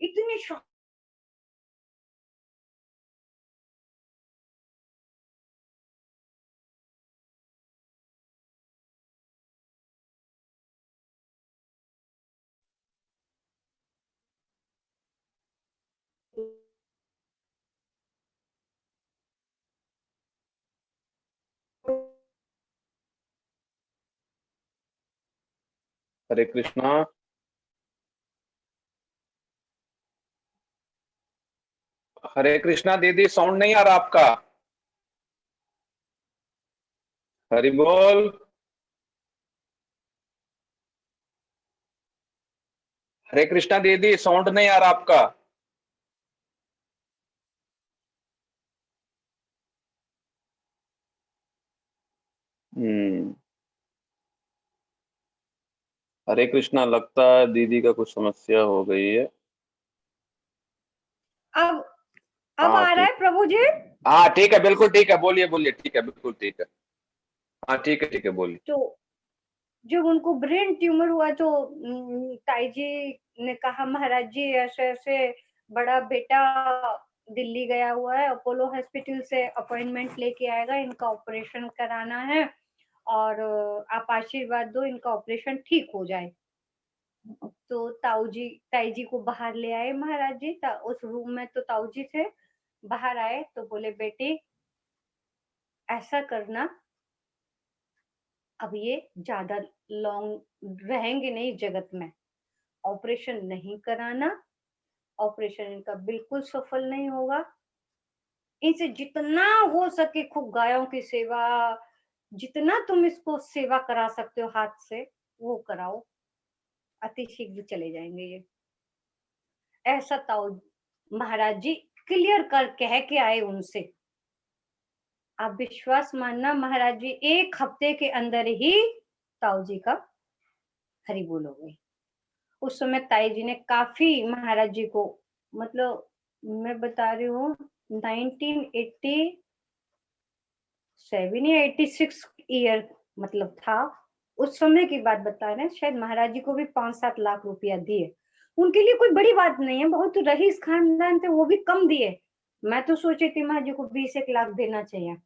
इतनी हरे कृष्णा। हरे कृष्णा दीदी, साउंड नहीं आ रहा आपका। हरि बोल। हरे कृष्णा दीदी, साउंड नहीं आ रहा आपका। हम्म। हरे कृष्णा, लगता है दीदी का कुछ समस्या हो गई है। अब अब हाँ आ रहा ठीक। है प्रभु जी। हाँ ठीक है, बिल्कुल ठीक है, बोलिए बोलिए, ठीक है, बिल्कुल ठीक है। हाँ ठीक है, बोलिए। तो जब उनको ब्रेन ट्यूमर हुआ तो ताई जी ने कहा महाराज जी ऐसे ऐसे बड़ा बेटा दिल्ली गया हुआ है, अपोलो हॉस्पिटल से अपॉइंटमेंट लेके आएगा, इनका ऑपरेशन कराना है, और आप आशीर्वाद दो इनका ऑपरेशन ठीक हो जाए। तो ताई जी को बाहर ले आए महाराज जी। उस रूम में तो ताऊ जी थे। बाहर आए तो बोले, बेटी ऐसा करना, अब ये ज्यादा लॉन्ग रहेंगे नहीं जगत में, ऑपरेशन नहीं कराना, ऑपरेशन इनका बिल्कुल सफल नहीं होगा। इनसे जितना हो सके खूब गायों की सेवा, जितना तुम इसको सेवा करा सकते हो हाथ से वो कराओ, अति शीघ्र चले जाएंगे ये। ऐसा ताऊ महाराज जी क्लियर कर कह के आए उनसे। आप विश्वास मानना महाराज जी 1 हफ्ते के अंदर ही ताऊ जी का हरि बोल हो गई। उस समय ताई जी ने काफी महाराज जी को, मतलब मैं बता रही हूँ 1987 या 86 ईयर मतलब था, उस समय की बात बता रहे हैं। शायद महाराज जी को भी 5-7 लाख रुपया दिए। उनके लिए कोई बड़ी बात नहीं है, बहुत रईस खानदान थे, वो भी कम दिए। मैं तो सोची थी महाराज जी को 20-1 लाख देना चाहिए,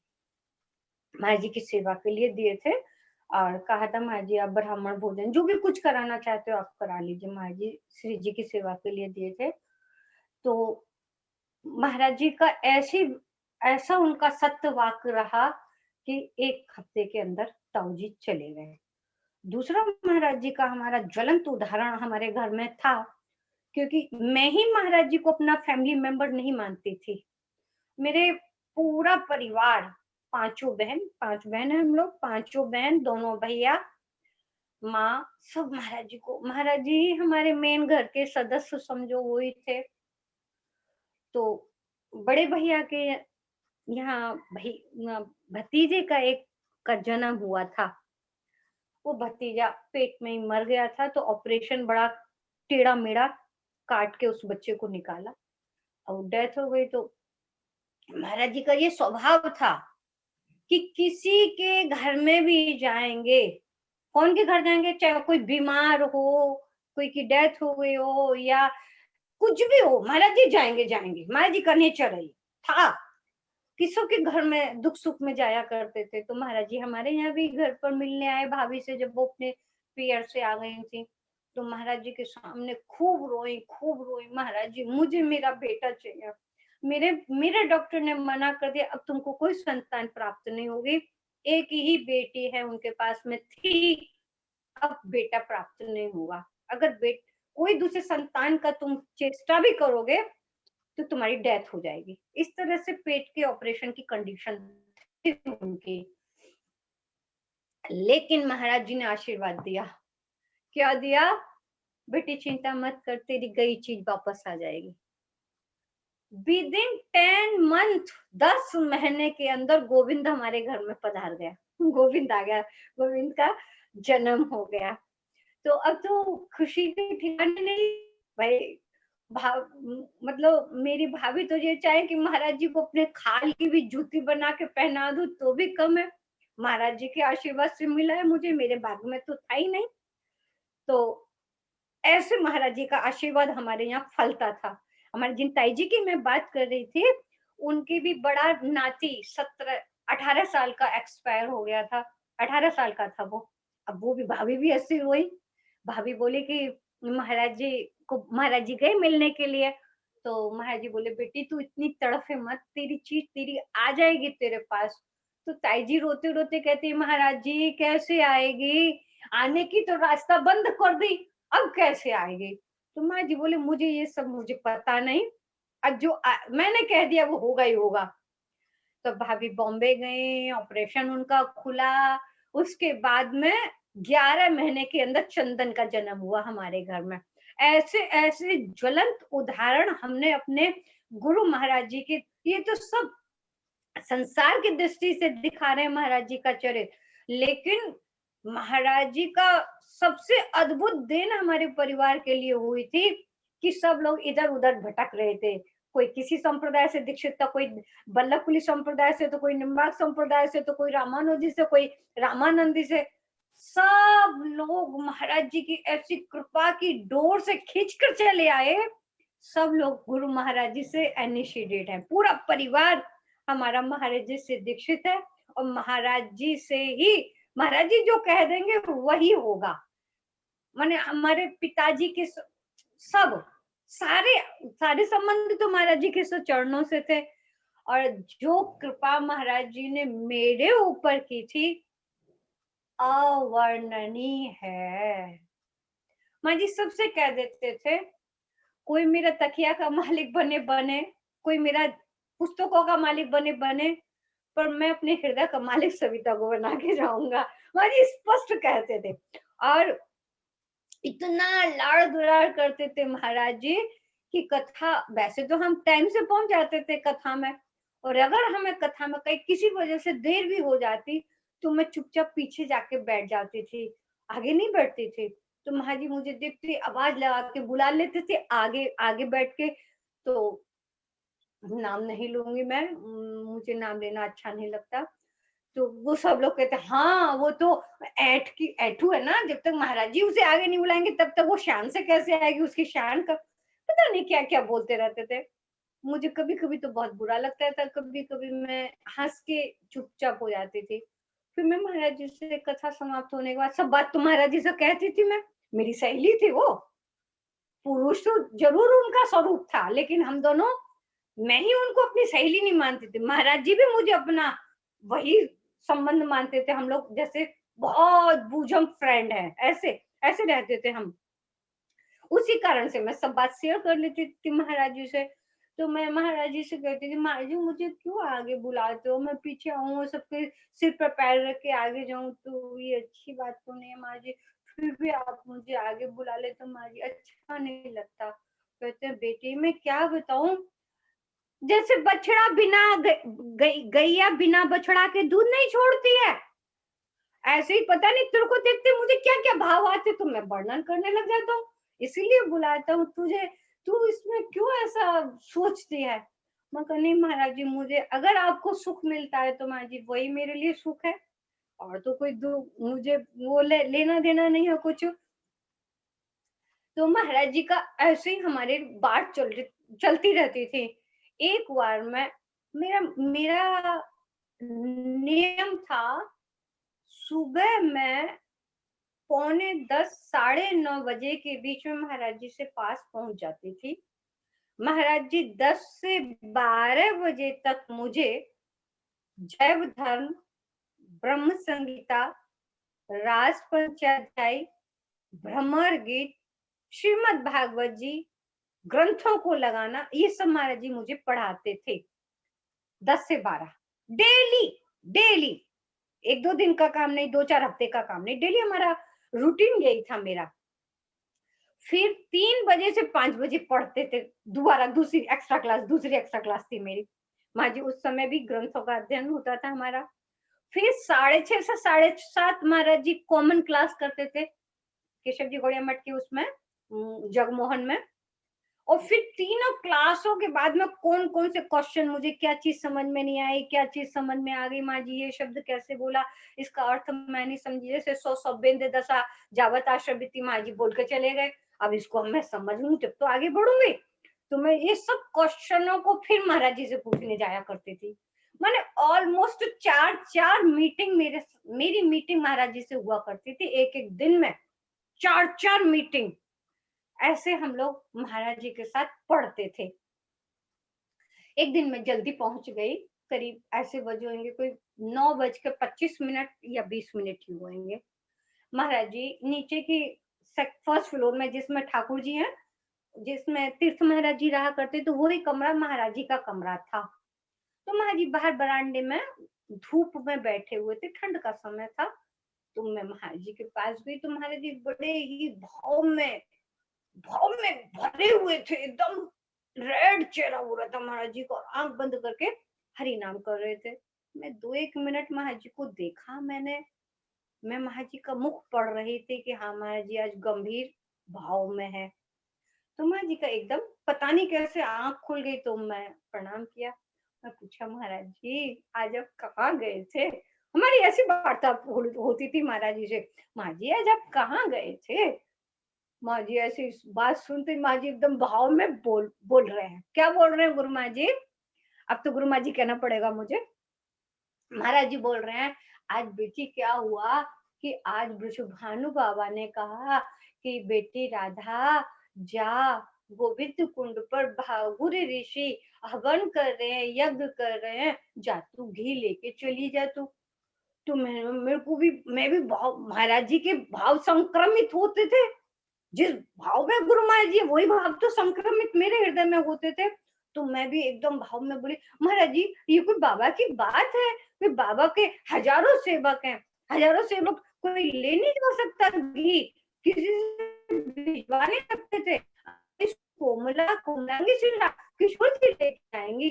महाराज जी की सेवा के लिए दिए थे। और कहा था महाराज जी आप ब्राह्मण भोजन जो भी कुछ कराना चाहते हो आप करा लीजिए, महाराज जी श्री जी की सेवा के लिए दिए थे। तो महाराज जी का ऐसा उनका सत्य वाक्य रहा कि 1 हफ्ते के अंदर ताऊ जी चले गए। दूसरा महाराज जी का हमारा ज्वलंत उदाहरण हमारे घर में था, क्योंकि मैं ही महाराज जी को अपना फैमिली मेंबर नहीं मानती थी। मेरे पूरा परिवार, 5 बहन है हम लोग, 5 बहन, दोनों भैया, माँ, सब महाराज जी ही हमारे मेन घर के सदस्य समझो वो ही थे। तो बड़े भैया के यहाँ भतीजे का एक का जन्म हुआ था। वो भतीजा पेट में ही मर गया था, तो ऑपरेशन बड़ा टेढ़ा मेढ़ा काट के उस बच्चे को निकाला और डेथ हो गई। तो महाराज जी का ये स्वभाव था कि किसी के घर में भी जाएंगे, कौन के घर जाएंगे, चाहे कोई बीमार हो, कोई की डेथ हो गई हो या कुछ भी हो, महाराज जी जाएंगे जाएंगे। महाराज जी का नेचर है था, किसों के घर में दुख सुख में जाया करते थे। तो महाराज जी हमारे यहाँ भी घर पर मिलने आए भाभी से, जब वो अपने पीयर से आ गई थी। तो महाराज जी के सामने खूब रोई, महाराज जी मुझे मेरा बेटा चाहिए। मेरे डॉक्टर ने मना कर दिया, अब तुमको कोई संतान प्राप्त नहीं होगी, एक ही बेटी है उनके पास में थी, अब बेटा प्राप्त नहीं होगा। अगर कोई दूसरे संतान का तुम चेष्टा भी करोगे तो तुम्हारी डेथ हो जाएगी। इस तरह से पेट के ऑपरेशन की कंडीशन थी उनकी। लेकिन महाराज जी ने आशीर्वाद दिया। क्या दिया? बेटी चिंता मत कर, तेरी गई चीज वापस आ जाएगी। विदिन 10 मंथ, 10 महीने के अंदर गोविंद हमारे घर में पधार गया। गोविंद आ गया, गोविंद का जन्म हो गया। तो अब तो खुशी के ठिकाने नहीं भाई। मतलब मेरी भाभी तो ये चाहे कि महाराज जी को अपने खाल की भी जूती बना के पहना दूं तो भी कम है। महाराज जी के आशीर्वाद से मिला है मुझे, मेरे भाग्य में तो था ही नहीं। तो ऐसे महाराज जी का आशीर्वाद हमारे यहाँ फलता था। हमारे जिन ताई जी की मैं बात कर रही थी, उनकी भी बड़ा नाती 18 साल का एक्सपायर हो गया था। 18 साल का था वो। अब वो भी भाभी भी ऐसी हुई। भाभी बोली कि महाराज जी गए मिलने के लिए। तो महाराज जी बोले, बेटी तू इतनी तड़फे मत, तेरी चीज तेरी आ जाएगी तेरे पास। तो ताई जी रोते रोते कहती, महाराज जी कैसे आएगी, आने की तो रास्ता बंद कर दी, अब कैसे आएगी। तो महाराज जी बोले, मुझे पता नहीं, अब मैंने कह दिया वो होगा ही होगा। तो भाभी बॉम्बे गई, ऑपरेशन उनका खुला। उसके बाद में 11 महीने के अंदर चंदन का जन्म हुआ हमारे घर में। ऐसे ऐसे ज्वलंत उदाहरण हमने अपने गुरु महाराज जी के, ये तो सब संसार की दृष्टि से दिखा रहे हैं महाराज जी का चरित्र, लेकिन महाराज जी का सबसे अद्भुत देन हमारे परिवार के लिए हुई थी कि सब लोग इधर उधर भटक रहे थे। कोई किसी संप्रदाय से दीक्षित था, कोई बल्लभकुली संप्रदाय से, तो कोई निम्बार्क संप्रदाय से, तो कोई रामानुजी से, कोई रामानंदी से। सब लोग महाराज जी की ऐसी कृपा की डोर से खींच कर चले आए। सब लोग गुरु महाराज जी से इनिशिएटेड है। पूरा परिवार हमारा महाराज जी से दीक्षित है और महाराज जी से ही, महाराज जी जो कह देंगे वही होगा। माने हमारे पिताजी के सब सारे सारे संबंध तो महाराज जी के चरणों से थे। और जो कृपा महाराज जी ने मेरे ऊपर की थी, अवर्णनीय है। माँ जी सबसे कह देते थे, कोई मेरा तकिया का मालिक बने बने, कोई मेरा पुस्तकों का मालिक बने बने, पर मैं अपने हृदय का मालिक सविता को बना के जाऊंगा। माँ जी स्पष्ट कहते थे। और इतना लाड़ दुलार करते थे महाराज जी कि कथा, वैसे तो हम टाइम से पहुंच जाते थे कथा में, और अगर हमें कथा में कहीं किसी वजह से देर भी हो जाती तो मैं चुपचाप पीछे जाके बैठ जाती थी, आगे नहीं बैठती थी। तो महाराज मुझे देखते, आवाज लगा के बुला लेते थे आगे आगे बैठ के। तो नाम नहीं लूंगी मैं, मुझे नाम लेना अच्छा नहीं लगता। तो वो सब लोग कहते हाँ वो तो ऐठ की ऐठू है ना, जब तक महाराज जी उसे आगे नहीं बुलाएंगे तब तक वो शान से कैसे आएगी, उसकी शान का पता नहीं क्या क्या बोलते रहते थे। मुझे कभी कभी तो बहुत बुरा लगता था, कभी कभी मैं हंस के चुपचाप हो जाती थी। फिर मैं महाराज जी से कथा समाप्त होने के बाद सब बात तो महाराज जी से कहती थी। मैं, मेरी सहेली थी वो, पुरुष तो जरूर उनका स्वरूप था, लेकिन हम दोनों, मैं ही उनको अपनी सहेली नहीं मानती थी, महाराज जी भी मुझे अपना वही संबंध मानते थे। हम लोग जैसे बहुत बूझम फ्रेंड है, ऐसे ऐसे रहते थे हम। उसी कारण से मैं सब बात शेयर कर लेती थी महाराज जी से। तो मैं महाराज जी से कहती थी, महाराज जी मुझे क्यों आगे बुलाते हो, मैं पीछे आऊँ और सबके सिर पर पैर रख के आगे जाऊं तो ये अच्छी बात तो नहीं है महाराज जी, फिर भी आप मुझे आगे बुला ले तो महाराज जी अच्छा नहीं लगता। कहते हैं बेटी मैं क्या बताऊं, जैसे बछड़ा बिना गैया बिना बछड़ा के दूध नहीं छोड़ती है, ऐसे ही पता नहीं तेरे को देखते मुझे क्या क्या भाव आते तो मैं वर्णन करने लग जाता हूँ, इसीलिए बुलाता हूँ तुझे, तू इसमें क्यों ऐसा सोचती है। मैं कहा नहीं महाराज जी, मुझे अगर आपको सुख मिलता है तो महाराज जी वही मेरे लिए सुख है, और तो कोई मुझे वो लेना देना नहीं है कुछ। तो महाराज जी का ऐसे ही हमारे बात चलती रहती थी। एक बार मैं, मेरा मेरा नियम था, सुबह मैं 9:45 9:30 के बीच में महाराज जी से पास पहुंच जाती थी। महाराज जी 10 से 12 बजे तक मुझे जैव धर्म, ब्रह्म संगीता, रास पंचाध्याय, भ्रमर गीत, श्रीमद् भागवत जी ग्रंथों को लगाना, ये सब महाराज जी मुझे पढ़ाते थे। 10 से 12 डेली डेली, एक दो दिन का काम नहीं, 2-4 हफ्ते का काम नहीं, डेली हमारा रूटीन यही था मेरा। फिर 3 बजे से 5 बजे पढ़ते थे दोबारा, दूसरी एक्स्ट्रा क्लास थी मेरी। माँ जी उस समय भी ग्रंथों का अध्ययन होता था हमारा। फिर 6:30 से 7:30 महाराज जी कॉमन क्लास करते थे केशव जी गौड़िया मठ के उसमें, जगमोहन में। और फिर तीनों क्लासों के बाद में कौन कौन से क्वेश्चन, मुझे क्या चीज समझ में नहीं आई, क्या चीज समझ में आ गई, माँ जी ये शब्द कैसे बोला, इसका अर्थ मैं नहीं समझी, जैसे सौ सौबेंदे दशा जावत आश्रविति माँ जी बोल के चले गए, अब इसको मैं समझ लूं तब तो आगे बढ़ूंगी। तो मैं ये सब क्वेश्चनों को फिर महाराज जी से पूछने जाया करती थी। मैंने ऑलमोस्ट 4 मीटिंग मेरी मीटिंग महाराज जी से हुआ करती थी, एक एक दिन में 4 मीटिंग। ऐसे हम लोग महाराज जी के साथ पढ़ते थे। एक दिन मैं जल्दी पहुंच गई, करीब ऐसे बजे होंगे कोई 9:25 या 20 ही होंगे। महाराज जी नीचे की फर्स्ट फ्लोर में, जिसमें ठाकुर जी हैं, जिसमें तीर्थ महाराज जी रहा करते, तो वही कमरा महाराज जी का कमरा था। तो महाराज जी बाहर बरामदे में धूप में बैठे हुए थे, ठंड का समय था। तो मैं महाराज जी के पास गई तो महाराज जी बड़े ही भाव में भरे हुए थे, एकदम रेड चेहरा हो रहा था महाराज जी को, आंख बंद करके हरि नाम कर रहे थे। मैं 2-1 मिनट महाराज जी को देखा मैंने, मैं महाराज जी का मुख पढ़ रही थी कि हाँ महाराज जी आज गंभीर भाव में है। तो महाराज जी का एकदम पता नहीं कैसे आंख खुल गई, तो मैं प्रणाम किया। मैं पूछा महाराज जी आज आप कहाँ गए थे, हमारी ऐसी वार्ता होती थी महाराज जी से, महाराज जी आज आप कहाँ गए थे। माँ जी ऐसी बात सुनते माँ जी एकदम भाव में बोल रहे हैं, क्या बोल रहे हैं गुरु माँ जी, अब तो गुरु माँ जी कहना पड़ेगा मुझे। महाराज जी बोल रहे हैं आज बेटी क्या हुआ कि आज वृषभानु बाबा ने कहा कि बेटी राधा जा, गोविंद कुंड पर भागुर ऋषि हवन कर रहे हैं, यज्ञ कर रहे हैं, जा तू घी लेके चली जा तू। तो मेरे को भी, मैं भी भाव, महाराज जी के भाव संक्रमित होते थे। जिस भाव में गुरु महाराज जी, वही भाव तो संक्रमित मेरे हृदय में होते थे। तो मैं भी एकदम भाव में बोली, महाराज जी ये कोई बाबा की बात है? कोई बाबा के हजारों सेवक हैं, हजारों सेवक, कोई ले नहीं जा सकता घी, किसी से भिजवा नहीं सकते थे? इस कोमला कोमलांगी से किशोर से लेके आएंगे?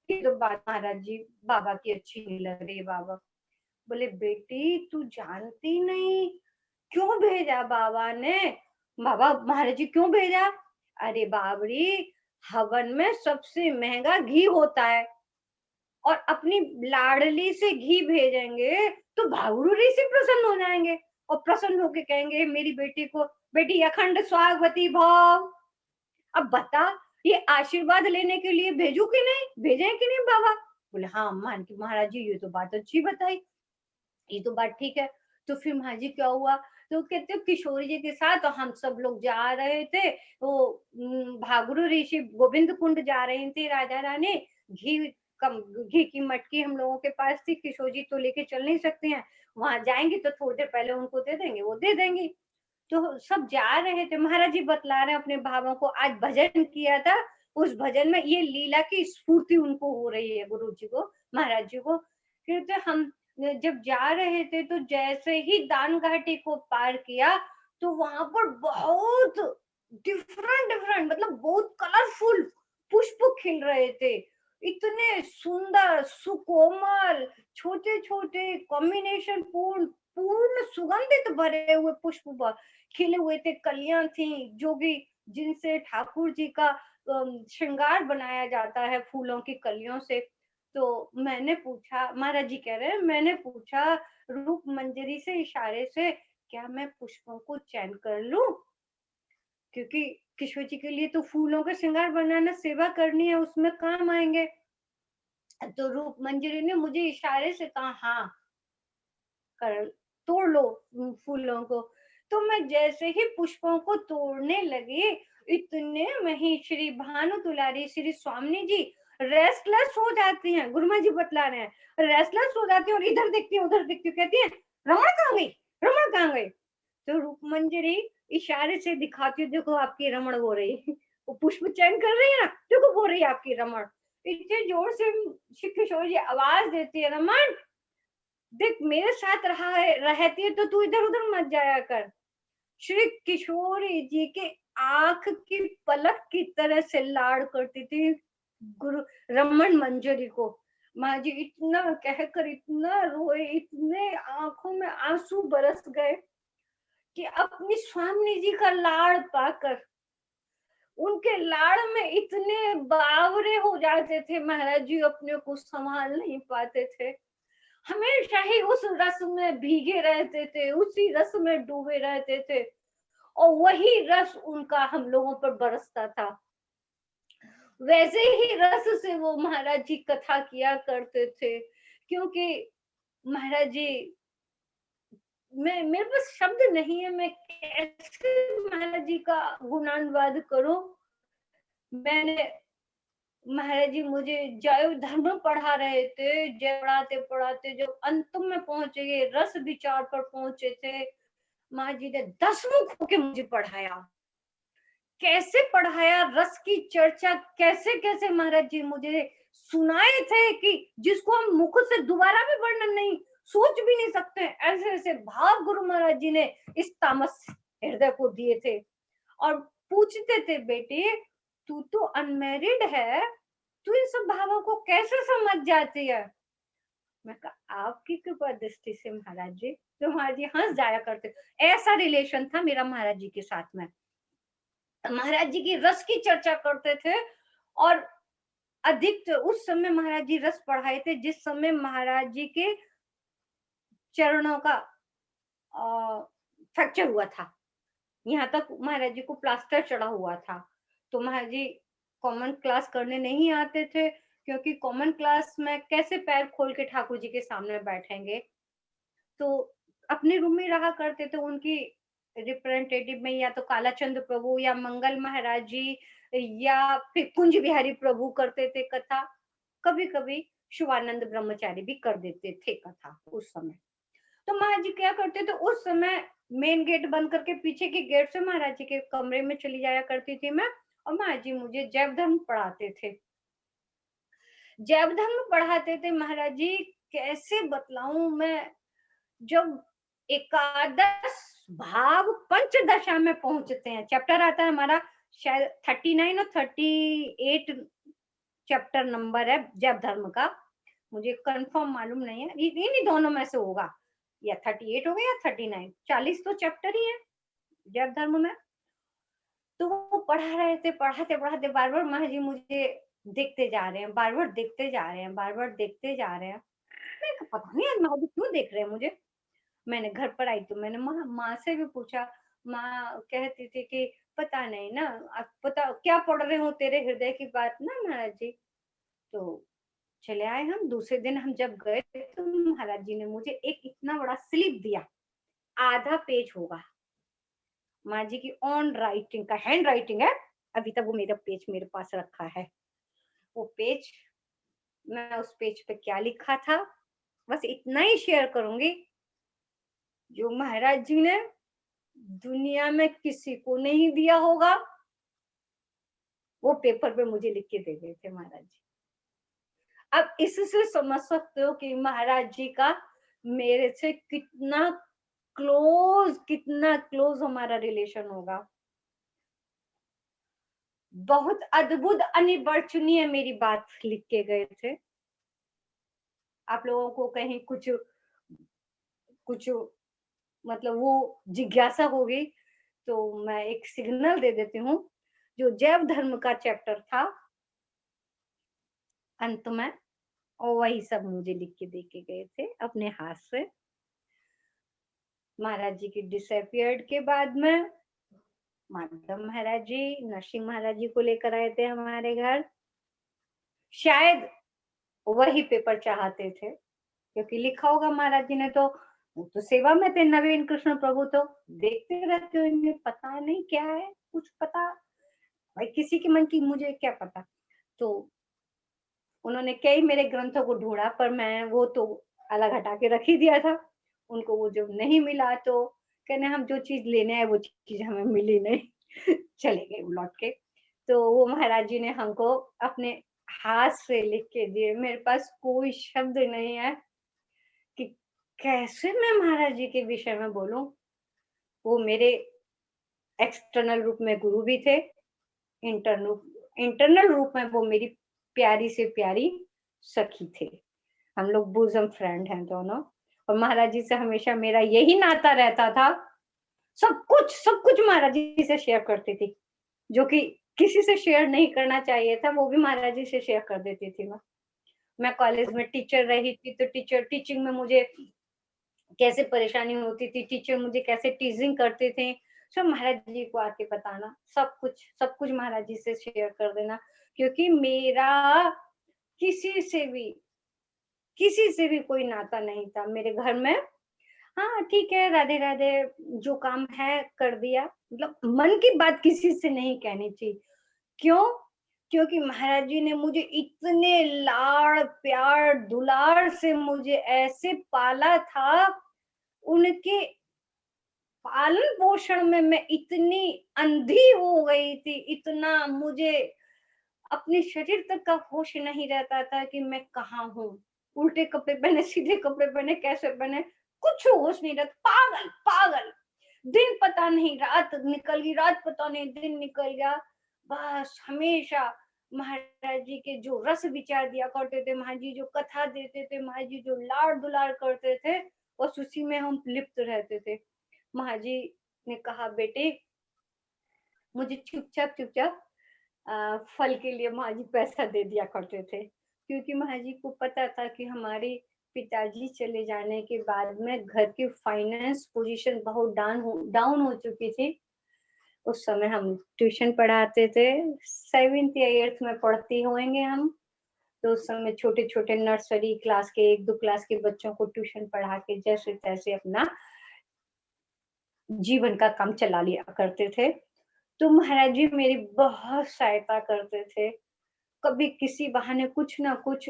ये तो बात महाराज जी बाबा की अच्छी नहीं लग रही। बाबा बोले, बेटी तू जानती नहीं क्यों भेजा बाबा ने? बाबा महाराज जी क्यों भेजा? अरे बाबरी, हवन में सबसे महंगा घी होता है, और अपनी लाडली से घी भेजेंगे तो भागुरी से प्रसन्न हो जाएंगे, और प्रसन्न होके कहेंगे मेरी बेटी को, बेटी अखंड स्वागवती भव। अब बता, ये आशीर्वाद लेने के लिए भेजू कि नहीं, भेजे कि नहीं बाबा? बोले हाँ मान की महाराज जी, ये तो बात अच्छी बताई, ये तो बात ठीक है। तो फिर महाराज जी क्या हुआ? तो कहते किशोरी जी के साथ तो हम सब लोग जा रहे थे, तो भागुरु ऋषि गोविंद कुंड जा रही थी राजा रानी। घी कम, घी की मटकी हम लोगों के पास थी, किशोर जी तो लेके चल नहीं सकते हैं, वहां जाएंगे तो थोड़ी देर पहले उनको दे देंगे, वो दे देंगी। तो सब जा रहे थे, महाराज जी बतला रहे अपने भावों को, आज भजन किया था, उस भजन में ये लीला की स्फूर्ति उनको हो रही है, गुरु जी को, महाराज जी को। फिर तो हम जब जा रहे थे तो जैसे ही दान घाटी को पार किया, तो वहां पर बहुत डिफरेंट डिफरेंट, मतलब बहुत कलरफुल पुष्प खिल रहे थे, इतने सुंदर सुकोमल, छोटे छोटे कॉम्बिनेशन पूर्ण पूर्ण सुगंधित भरे हुए पुष्प खिले हुए थे, कलियां थी जो भी, जिनसे ठाकुर जी का श्रृंगार बनाया जाता है फूलों की कलियों से। तो मैंने पूछा, महाराज जी कह रहे हैं, मैंने पूछा रूप मंजरी से इशारे से, क्या मैं पुष्पों को चैन कर लूं? क्योंकि किशोर जी के लिए तो फूलों का श्रृंगार बनाना, सेवा करनी है, उसमें काम आएंगे। तो रूप मंजरी ने मुझे इशारे से कहा हाँ कर, तोड़ लो फूलों को। तो मैं जैसे ही पुष्पों को तोड़ने लगी, इतने में ही श्री भानु तुलारी श्री स्वामी जी रेस्टलेस हो जाती हैं, गुरुमा जी बतला रहे हैं, रेस्टलेस हो जाती है और इधर देखती है उधर देखती है, कहती है रमण कहाँ गई, रमण कहाँ गई? तो रूप मंजरी इशारे से दिखाती है, देखो आपकी रमण हो रही है, वो पुष्प चयन कर रही है ना, देखो हो रही है आपकी रमण। इतने जोर से श्री किशोर जी आवाज देती है, रमण देख मेरे साथ रहा है, रहती है तो तू इधर उधर मत जाया कर। श्री किशोर जी के आंख की पलक की तरह से लाड़ करती थी गुरु रमन मंजरी को। माँ जी इतना कहकर इतना रोए, इतने आंखों में आंसू बरस गए कि अपनी स्वामी जी का लाड़ पाकर उनके लाड़ में इतने बावरे हो जाते थे, महाराज जी अपने को संभाल नहीं पाते थे, हमेशा ही उस रस में भीगे रहते थे, उसी रस में डूबे रहते थे, और वही रस उनका हम लोगों पर बरसता था। वैसे ही रस से वो महाराज जी कथा किया करते थे। क्योंकि महाराज जी, मैं, मेरे पास शब्द नहीं है, मैं कैसे महाराज जी का गुणानुवाद करूं। मैंने, महाराज जी मुझे जैव धर्म पढ़ा रहे थे, जय पढ़ाते पढ़ाते जब अंत में पहुंचे, ये रस विचार पर पहुंचे थे, माँ जी ने 10 मुख होके मुझे पढ़ाया। कैसे पढ़ाया, रस की चर्चा कैसे कैसे महाराज जी मुझे सुनाए थे कि जिसको हम मुख से दोबारा भी वर्णन नहीं, सोच भी नहीं सकते, ऐसे ऐसे भाव गुरु महाराज जी ने इस तामस हृदय को दिए थे। और पूछते थे, बेटे तू तो अनमैरिड है, तू इन सब भावों को कैसे समझ जाती है? मैं कहा आपकी कृपा दृष्टि से महाराज जी। तो महाराज जी हंस जाया करते, ऐसा रिलेशन था मेरा महाराज जी के साथ में। महाराज जी की रस की चर्चा करते थे, और अधिक उस समय महाराज जी रस पढ़ाए थे जिस समय महाराज जी के चरणों का फ्रैक्चर हुआ था, यहाँ तक महाराज जी को प्लास्टर चढ़ा हुआ था। तो महाराज जी कॉमन क्लास करने नहीं आते थे, क्योंकि कॉमन क्लास में कैसे पैर खोल के ठाकुर जी के सामने बैठेंगे। तो अपने रूम में रहा करते थे। उनकी रिप्रेजेंटेटिव में या तो कालाचंद प्रभु या मंगल महाराज जी या फिर कुंज बिहारी प्रभु करते थे कथा। कभी कभी शिवानंद ब्रह्मचारी भी कर देते थे कथा उस समय। तो महाराज जी क्या करते थे उस समय, मेन गेट बंद करके पीछे के गेट से महाराज जी के कमरे में चली जाया करती थी मैं, और महाराज जी मुझे जैव धर्म पढ़ाते थे। जैव धर्म पढ़ाते थे महाराज जी, कैसे बतलाऊं मैं। जब एकादश भाव पंचदशा में पहुंचते हैं, चैप्टर आता है हमारा शायद 39 और 38 चैप्टर नंबर है जैव धर्म का, मुझे कंफर्म मालूम नहीं है, इन्हीं दोनों में से होगा, या 38 होगा या 39, 40 तो चैप्टर ही है जैव धर्म में। तो वो पढ़ा रहे थे, पढ़ाते पढ़ाते बार बार महाराज जी मुझे देखते जा रहे हैं, बार बार देखते जा रहे हैं, बार बार देखते जा रहे हैं। मैं कहा, पता नहीं आज महाराज जी क्यों देख रहे हैं मुझे। मैंने घर पर आई तो मैंने माँ से भी पूछा। माँ कहती थी कि पता नहीं ना, अब पता क्या पढ़ रहे हो तेरे हृदय की बात ना महाराज जी। तो चले आए हम। दूसरे दिन हम जब गए तो महाराज जी ने मुझे एक इतना बड़ा स्लिप दिया, आधा पेज होगा, माँ जी की ऑन राइटिंग का, हैंड राइटिंग है, अभी तक वो मेरा पेज मेरे पास रखा है। वो पेज, मैं उस पेज पे क्या लिखा था बस इतना ही शेयर करूंगी। जो महाराज जी ने दुनिया में किसी को नहीं दिया होगा, वो पेपर पे मुझे लिख के दे गए थे महाराज जी। अब इससे समझ सकते हो कि महाराज जी का मेरे से कितना क्लोज हमारा रिलेशन होगा। बहुत अद्भुत अनिवर्चनीय मेरी बात लिख के गए थे। आप लोगों को कहीं कुछ कुछ मतलब वो जिज्ञासा होगी तो मैं एक सिग्नल दे देती हूँ। जो जैव धर्म का चैप्टर था अंत में, और वही सब मुझे लिख के दे के गए थे अपने हाथ से। महाराज जी की डिसअपियर्ड के बाद में माधव महाराज जी, नरसिंह महाराज जी को लेकर आए थे हमारे घर। शायद वही पेपर चाहते थे, क्योंकि लिखा होगा महाराज जी ने, तो वो तो सेवा में थे नवीन कृष्ण प्रभु, तो देखते रहते होंगे, पता नहीं क्या है, कुछ पता भाई किसी के मन की मुझे क्या पता। तो उन्होंने कई मेरे ग्रंथों को ढूंढा, पर मैं वो तो अलग हटा के रख ही दिया था। उनको वो जब नहीं मिला तो कहने हम जो चीज लेने आए वो चीज हमें मिली नहीं चले गए वो लौट के। तो वो महाराज जी ने हमको अपने हाथ से लिख के दिए। मेरे पास कोई शब्द नहीं है कि कैसे मैं महाराज जी के विषय में बोलूं। वो मेरे एक्सटर्नल रूप में गुरु भी थे, इंटरनल रूप में वो मेरी प्यारी से प्यारी सखी थे। हम लोग बोसम फ्रेंड हैं दोनों, और महाराज जी से हमेशा मेरा यही नाता रहता था। सब कुछ महाराज जी से शेयर करती थी, जो कि किसी से शेयर नहीं करना चाहिए था, वो भी महाराज जी से शेयर कर देती थी। मैं कॉलेज में टीचर रही थी, तो टीचिंग में मुझे कैसे परेशानी होती थी, टीचर मुझे कैसे टीजिंग करते थे, सब महाराज जी को आके बताना, सब कुछ महाराज जी से शेयर कर देना। क्योंकि मेरा किसी से भी कोई नाता नहीं था मेरे घर में। हाँ ठीक है, राधे राधे, जो काम है कर दिया, मतलब मन की बात किसी से नहीं कहनी चाहिए। क्यों? क्योंकि महाराज जी ने मुझे इतने लाड़ प्यार दुलार से मुझे ऐसे पाला था, उनके पालन पोषण में मैं इतनी अंधी हो गई थी, इतना मुझे अपने शरीर तक का होश नहीं रहता था कि मैं कहाँ हूँ। उल्टे कपड़े पहने, सीधे कपड़े पहने, कैसे पहने, कुछ होश नहीं रहता। पागल पागल, दिन पता नहीं रात निकल गई, रात पता नहीं दिन निकल गया। बस हमेशा महाराज जी के जो रस विचार दिया करते थे, महाराज जी जो कथा देते थे, महाराज जी जो लाड़ दुलार करते थे, बस उसी में हम लिप्त रहते थे। महाराज जी ने कहा, बेटे मुझे चुपचाप चुपचाप फल के लिए महाराज जी पैसा दे दिया करते थे। क्योंकि महाराज जी को पता था कि हमारे पिताजी चले जाने के बाद में घर की फाइनेंस पोजीशन बहुत डाउन हो चुकी थी। उस समय हम ट्यूशन पढ़ाते थे, 7th या 8th में पढ़ती होंगे हम। तो उस समय छोटे छोटे नर्सरी क्लास के, 1-2 क्लास के बच्चों को ट्यूशन पढ़ा के जैसे तैसे अपना जीवन का काम चला लिया करते थे। तो महाराज जी मेरी बहुत सहायता करते थे। कभी किसी बहाने कुछ ना कुछ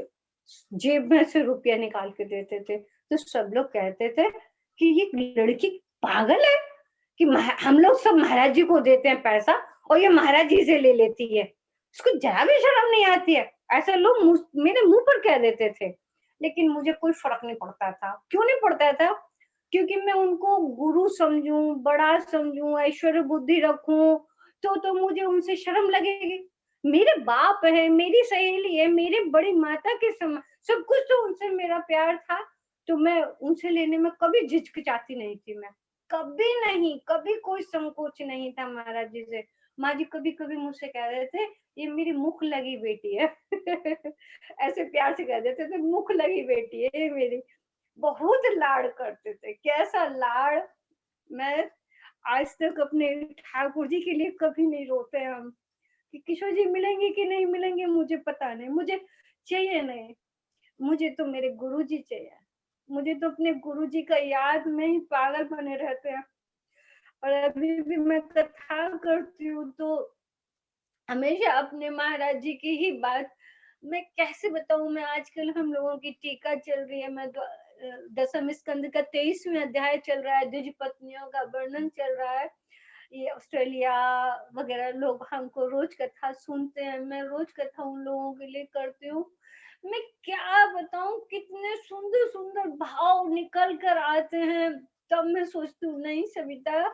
जेब में से रुपया निकाल के देते थे। तो सब लोग कहते थे कि ये लड़की पागल है कि हम लोग सब महाराज जी को देते हैं पैसा और ये महाराज जी से ले लेती है। इसको जरा भी शर्म नहीं आती है। ऐसे लोग मेरे मुंह पर कह देते थे। लेकिन मुझे कोई फर्क नहीं पड़ता था। क्यों नहीं पड़ता था? क्योंकि मैं उनको गुरु समझूं, बड़ा समझूं, ऐश्वर्य बुद्धि रखूं, तो मुझे उनसे शर्म लगेगी। मेरे बाप है, मेरी सहेली है, मेरी बड़ी माता के समान, सब कुछ तो उनसे मेरा प्यार था। तो मैं उनसे लेने में कभी झिझकिचाती नहीं थी मैं। कभी नहीं, कभी कोई संकोच नहीं था महाराज जी से। माँ जी कभी-कभी मुझसे कह रहे थे, ये मेरी मुख लगी बेटी है। ऐसे प्यार से कह देते थे, मुख लगी बेटी है ये मेरी। बहुत लाड़ करते थे। कैसा लाड़! मैं आज तक अपने ठाकुर जी के लिए कभी नहीं रोते हम कि किशोर जी मिलेंगे कि नहीं मिलेंगे मुझे पता नहीं, मुझे चाहिए नहीं, मुझे तो मेरे गुरु जी चाहिए। मुझे तो अपने गुरु जी का याद में ही पागल बने रहते हैं। और अभी भी मैं कथा करती हूँ तो हमेशा अपने महाराज जी की ही बात मैं कैसे बताऊं। मैं आजकल हम लोगों की टीका चल रही है, मैं दसम स्कंद का 23वां अध्याय चल रहा है, द्विज पत्नियों का वर्णन चल रहा है। ये ऑस्ट्रेलिया वगैरह लोग हमको रोज कथा सुनते हैं, मैं रोज कथा उन लोगों के लिए करती हूँ। मैं क्या बताऊं कितने सुंदर सुंदर भाव निकल कर आते हैं। तब मैं सोचती हूँ नहीं सविता,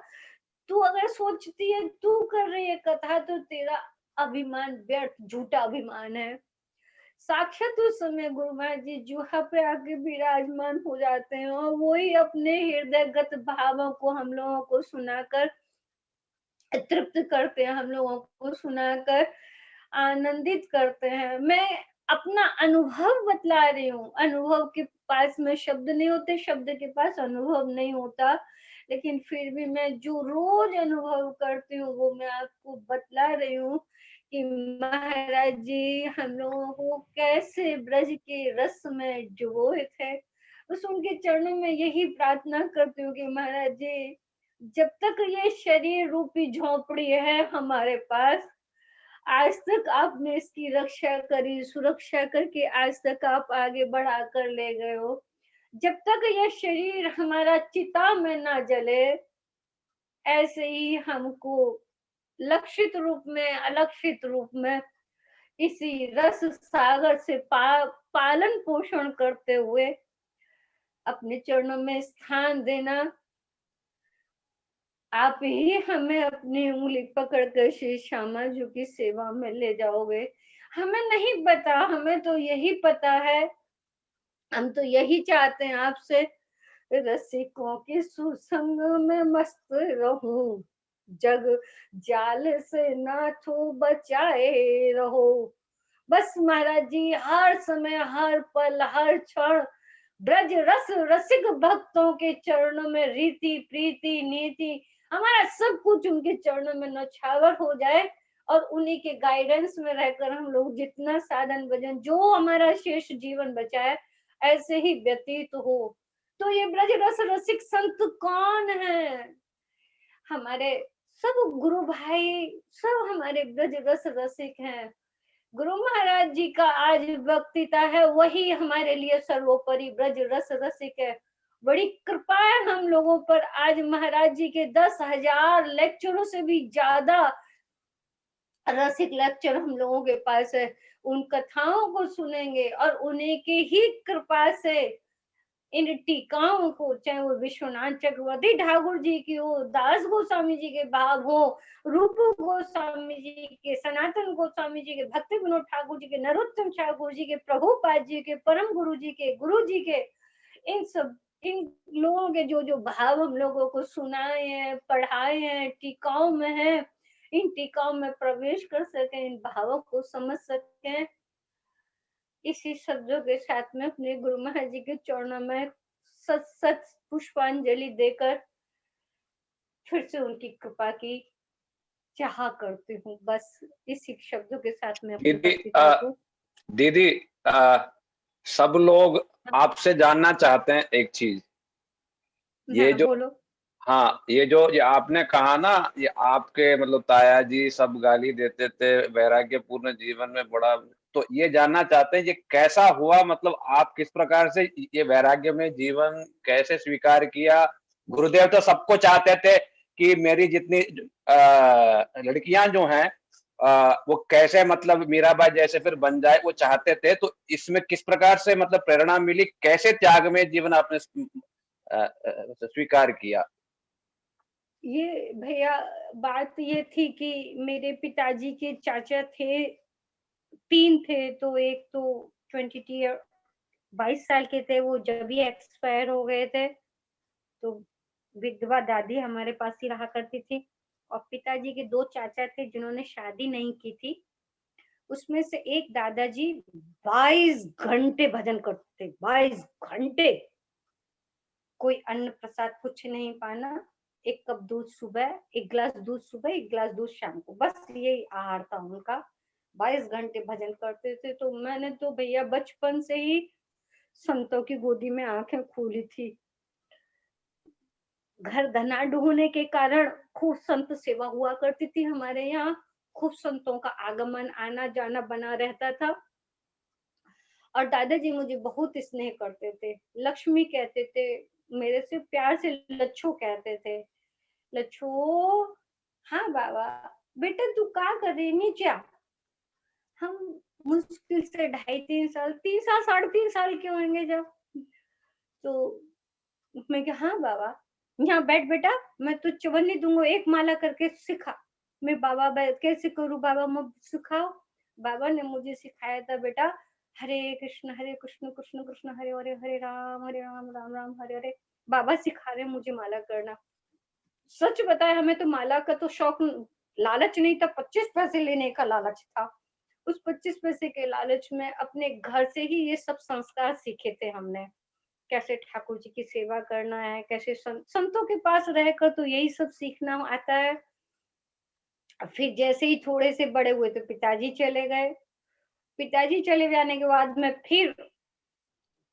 तू अगर सोचती है तू कर रही है कथा तो तेरा अभिमान व्यर्थ झूठा अभिमान है। साक्षात उस समय गुरु महाराज जी जुहा पे आके विराजमान हो जाते हैं और वही अपने हृदयगत भावों को हम लोगों को सुनाकर तृप्त करते हैं, हम लोगों को सुनाकर आनंदित करते हैं। मैं अपना अनुभव बतला रही हूँ। अनुभव के पास में शब्द नहीं होते, शब्द के पास अनुभव नहीं होता, लेकिन फिर भी मैं जो रोज अनुभव करती हूँ वो मैं आपको बतला रही हूँ कि महाराज जी हम लोगों को कैसे ब्रज के रस में डुबोए थे। बस उनके चरणों में यही प्रार्थना करती हूँ कि महाराज जी जब तक ये शरीर रूपी झोपड़ी है हमारे पास, आज तक आपने इसकी रक्षा करी, सुरक्षा करके आज तक आप आगे बढ़ा कर ले गए हो। जब तक ये शरीर हमारा चिता में ना जले, ऐसे ही हमको लक्षित रूप में, अलक्षित रूप में इसी रस सागर से पालन पोषण करते हुए अपने चरणों में स्थान देना। आप ही हमें अपनी उंगली पकड़कर श्री श्यामा जी की सेवा में ले जाओगे। हमें नहीं पता, हमें तो यही पता है, हम तो यही चाहते हैं आपसे, रसिकों के सुसंग में मस्त रहूं, जग जाल से नाथो बचाए रहो। बस महाराज जी हर समय, हर पल, हर क्षण ब्रज रस रसिक भक्तों के चरणों में रीति प्रीति नीति हमारा सब कुछ उनके चरणों में नछावर हो जाए और उन्हीं के गाइडेंस में रहकर हम लोग जितना साधन भजन जो हमारा शेष जीवन बचा है ऐसे ही व्यतीत हो। तो ये ब्रज रस रसिक संत कौन है? हमारे सब गुरु भाई, सब हमारे ब्रज रस रसिक हैं। गुरु महाराज जी का आज वक्तृता है, वही हमारे लिए सर्वोपरि ब्रज रस रसिक है। बड़ी कृपा है हम लोगों पर। आज महाराज जी के 10,000 लेक्चरों से भी ज्यादा रसिक लेक्चर हम लोगों के पास है। उन कथाओं को सुनेंगे और उन्हीं की ही कृपा से इन टीकाओं को, चाहे वो विश्वनाथ चक्रवर्ती ठाकुर जी की हो, दास गोस्वामी जी के भाव हो, रूप गोस्वामी जी के, सनातन गोस्वामी जी के, भक्ति विनोद ठाकुर जी के, नरोत्तम ठाकुर जी के, प्रभुपाद जी के, परम गुरु जी के, गुरु जी के, इन लोगों के जो जो भाव हम लोगों को सुनाए हैं, पढ़ाए हैं, टीकाओं में है, इन टीकाओं में प्रवेश कर सके, इन भावों को समझ सके। इसी शब्दों के साथ में अपने गुरु महाराज जी के चरणों में सच सच पुष्पांजलि देकर फिर से उनकी कृपा की चाह करती हूँ। बस इसी शब्दों के साथ में अपनी वक्तृता को दीदी सब लोग आपसे जानना चाहते हैं एक चीज, ये जो बोलो। हाँ, ये आपने कहा ना, ये आपके मतलब ताया जी सब गाली देते थे, वैराग्यपूर्ण जीवन में बड़ा, तो ये जानना चाहते हैं ये कैसा हुआ, मतलब आप किस प्रकार से ये वैराग्य में जीवन कैसे स्वीकार किया? गुरुदेव तो सबको चाहते थे कि मेरी जितनी लड़कियां जो हैं वो कैसे मतलब मीराबाई जैसे फिर बन जाए, वो चाहते थे। तो इसमें किस प्रकार से मतलब प्रेरणा मिली, कैसे त्याग में जीवन आपने स्वीकार किया? ये भैया बात ये थी कि मेरे पिताजी के चाचा थे, 3 थे, तो एक तो 22 साल के थे, वो जब ही एक्सपायर हो गए थे। तो विधवा दादी हमारे पास ही रहा करती थी, और पिताजी के 2 चाचा थे जिन्होंने शादी नहीं की थी। उसमें से एक दादाजी 22 घंटे भजन करते थे, 22 घंटे। कोई अन्न प्रसाद कुछ नहीं पाना, 1 कप दूध सुबह, 1 गिलास दूध सुबह, 1 गिलास दूध शाम को, बस यही आहार था उनका। 22 घंटे भजन करते थे। तो मैंने तो भैया बचपन से ही संतों की गोदी में आंखें खोली थी। घर धनाढ्य होने के कारण खूब संत सेवा हुआ करती थी हमारे यहाँ। खूब संतों का आगमन, आना जाना बना रहता था। और दादाजी मुझे बहुत स्नेह करते थे, लक्ष्मी कहते थे, मेरे से प्यार से लच्छू कहते थे। लच्छू, हाँ बाबा, बेटा तू का कर रही, नीचे आ। हम मुश्किल से 2.5-3 साल, 3 साल 3.5 साल के होंगे जब। तो मैं क्या, हाँ बाबा, यहाँ बैठ बेटा, मैं तुझे चवन्नी दूंगा, एक माला करके सिखा। मैं बाबा कैसे करूँ बाबा, मुझे सिखाओ। बाबा ने मुझे सिखाया था, बेटा हरे कृष्ण कृष्ण कृष्ण हरे हरे, हरे राम राम राम हरे हरे। बाबा सिखा रहे मुझे माला करना। सच बताए, हमें तो माला का तो शौक, लालच नहीं था, 25 पैसे लेने का लालच था। उस 25 पैसे के लालच में अपने घर से ही ये सब संस्कार सीखे थे हमने। कैसे ठाकुर जी की सेवा करना है, कैसे संतों के पास रहकर तो यही सब सीखना आता है। फिर जैसे ही थोड़े से बड़े हुए तो पिताजी चले गए। पिताजी चले जाने के बाद में फिर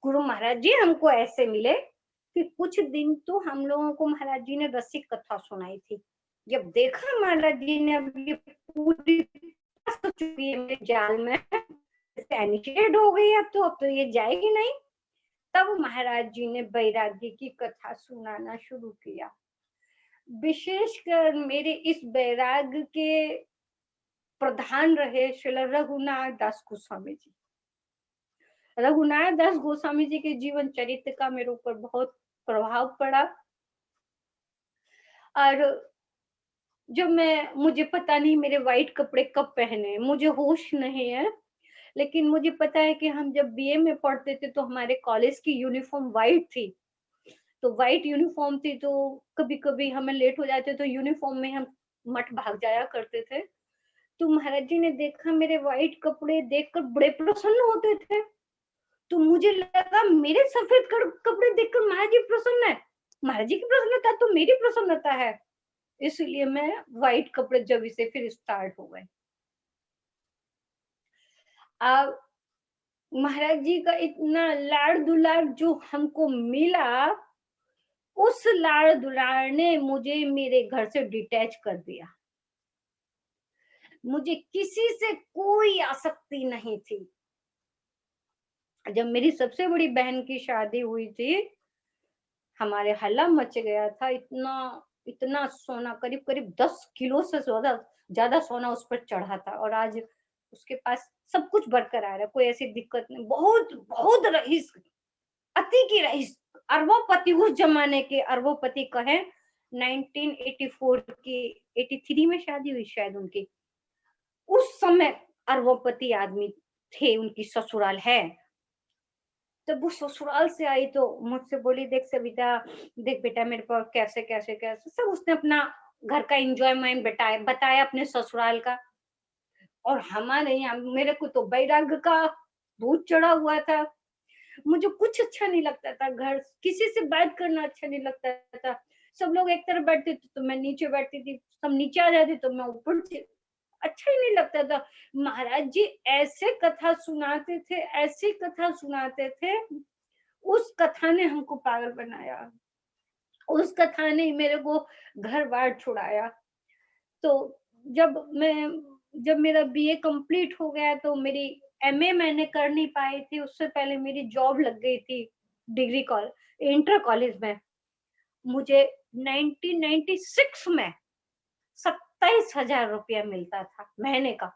गुरु महाराज जी हमको ऐसे मिले कि कुछ दिन तो हम लोगों को महाराज जी ने रसिक कथा सुनाई थी। जब देखा महाराज जी ने अब ये पूरी फंस चुकी है मेरे जाल में, इनिशिएट हो गई, अब तो ये जाएगी नहीं। तब महाराज जी ने वैराग्य की कथा सुनाना शुरू किया। विशेषकर मेरे इस वैराग्य के प्रधान रहे श्रील रघुनाथ दास गोस्वामी जी। रघुनाथ दास गोस्वामी जी के जीवन चरित्र का मेरे ऊपर बहुत प्रभाव पड़ा। और जब मुझे पता नहीं मेरे व्हाइट कपड़े कब पहने, मुझे होश नहीं है, लेकिन मुझे पता है कि हम जब बीए में पढ़ते थे तो हमारे कॉलेज की यूनिफॉर्म व्हाइट थी। तो व्हाइट यूनिफॉर्म थी, तो कभी कभी हमें लेट हो जाते तो यूनिफॉर्म में हम मठ भाग जाया करते थे। तो महाराज जी ने देखा मेरे व्हाइट कपड़े देखकर बड़े प्रसन्न होते थे। तो मुझे लगा मेरे सफेद कपड़े देखकर महाराज जी प्रसन्न है। महाराज जी की प्रसन्नता तो मेरी प्रसन्नता है। इसलिए मैं व्हाइट कपड़े जब से फिर स्टार्ट हो गए। अब महाराज जी का इतना लाड़ दुलार जो हमको मिला, उस लाड़ दुलार ने मुझे मेरे घर से डिटैच कर दिया। मुझे किसी से कोई आसक्ति नहीं थी। जब मेरी सबसे बड़ी बहन की शादी हुई थी, हमारे हल्ला मच गया था। इतना इतना सोना, करीब करीब 10 किलो से ज्यादा ज्यादा सोना उस पर चढ़ा था, और आज उसके पास सब कुछ बरकरार है, कोई ऐसी दिक्कत नहीं। बहुत बहुत रईस, अति की रईस, अरबोपति, उस जमाने के अरबोपति कहे। 1984 की 83 में शादी हुई शायद उनकी। उस समय अरबोपति आदमी थे, उनकी ससुराल है। जब वो ससुराल से आई तो मुझसे बोली, देख सविता, देख बेटा, मेरे पास कैसे कैसे कैसे सब उसने अपना घर का एंजॉयमेंट बताया अपने ससुराल का। और हमारे यहाँ मेरे को तो वैराग्य का भूत चढ़ा हुआ था। मुझे कुछ अच्छा नहीं लगता था, घर किसी से बात करना अच्छा नहीं लगता था। सब लोग एक तरफ बैठते थे तो मैं नीचे बैठती थी, सब नीचे आ जाते तो मैं ऊपर से, अच्छा ही नहीं लगता था। महाराज जी ऐसे कथा सुनाते थे, ऐसी कथा सुनाते थे, उस कथा ने हमको पागल बनाया। उस कथा ने मेरे को घर बार छुड़ाया। तो जब मेरा बीए कंप्लीट हो गया तो मेरी एमए मैंने कर नहीं पाई थी, उससे पहले मेरी जॉब लग गई थी इंटर कॉलेज में। मुझे 1996 में 27,000 रुपया मिलता था महीने का।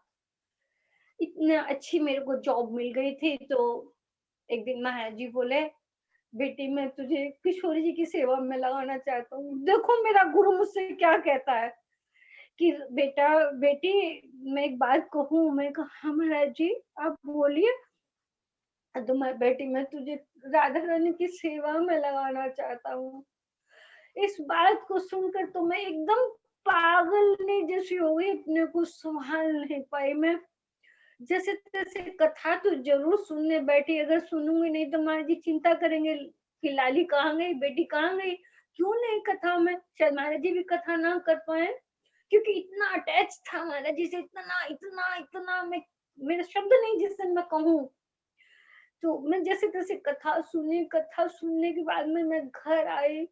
इतना अच्छी मेरे को जॉब मिल गई थी। तो एक दिन महाराज जी बोले, बेटी मैं तुझे किशोरी जी की सेवा में लगाना चाहता हूँ। देखो मेरा गुरु मुझसे क्या कहता है कि बेटा बेटी मैं एक बात कहूँ। मैं कहा हाँ महाराज जी आप बोलिए। तुम्हारी बेटी मैं तुझे राधा रानी की सेवा में लगाना चाहता हूँ। इस बात को सुनकर तो मैं एकदम पागलनी जैसी हो गई, अपने को संभाल नहीं पाई मैं। जैसे तैसे कथा तो जरूर सुनने बैठी, अगर सुनूंगी नहीं तो महाराज जी चिंता करेंगे कि लाली कहाँ गई, बेटी कहाँ गई, क्यों नहीं कथा में। शायद महाराज जी भी कथा ना कर पाए, क्योंकि इतना अटैच था महाराज जी से, इतना इतना इतना मैं मेरे शब्द नहीं जिससे मैं कहूँ। तो मैं जैसे तैसे कथा सुनी। कथा सुनने के बाद में मैं घर आई,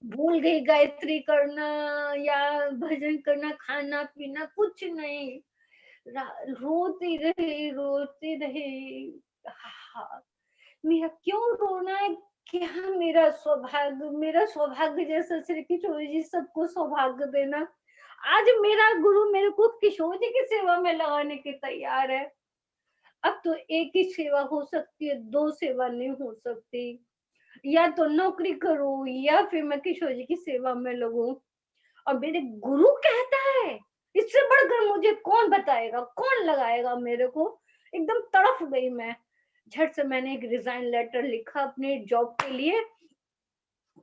भूल गई गायत्री करना या भजन करना, खाना पीना कुछ नहीं। रोती रही। हाँ, मेरा क्यों रोना है? क्या मेरा सौभाग्य जैसा श्री किशोर जी सबको सौभाग्य देना। आज मेरा गुरु मेरे को किशोर जी की सेवा में लगाने के तैयार है। अब तो एक ही सेवा हो सकती है, दो सेवा नहीं हो सकती। या तो नौकरी करूं या फिर मैं किशोर जी की सेवा में लगूं। और मेरे गुरु कहता है, इससे बढ़कर मुझे कौन बताएगा, कौन लगाएगा मेरे को। एकदम तड़प गई मैं। झट से मैंने एक रिजाइन लेटर लिखा अपने जॉब के लिए।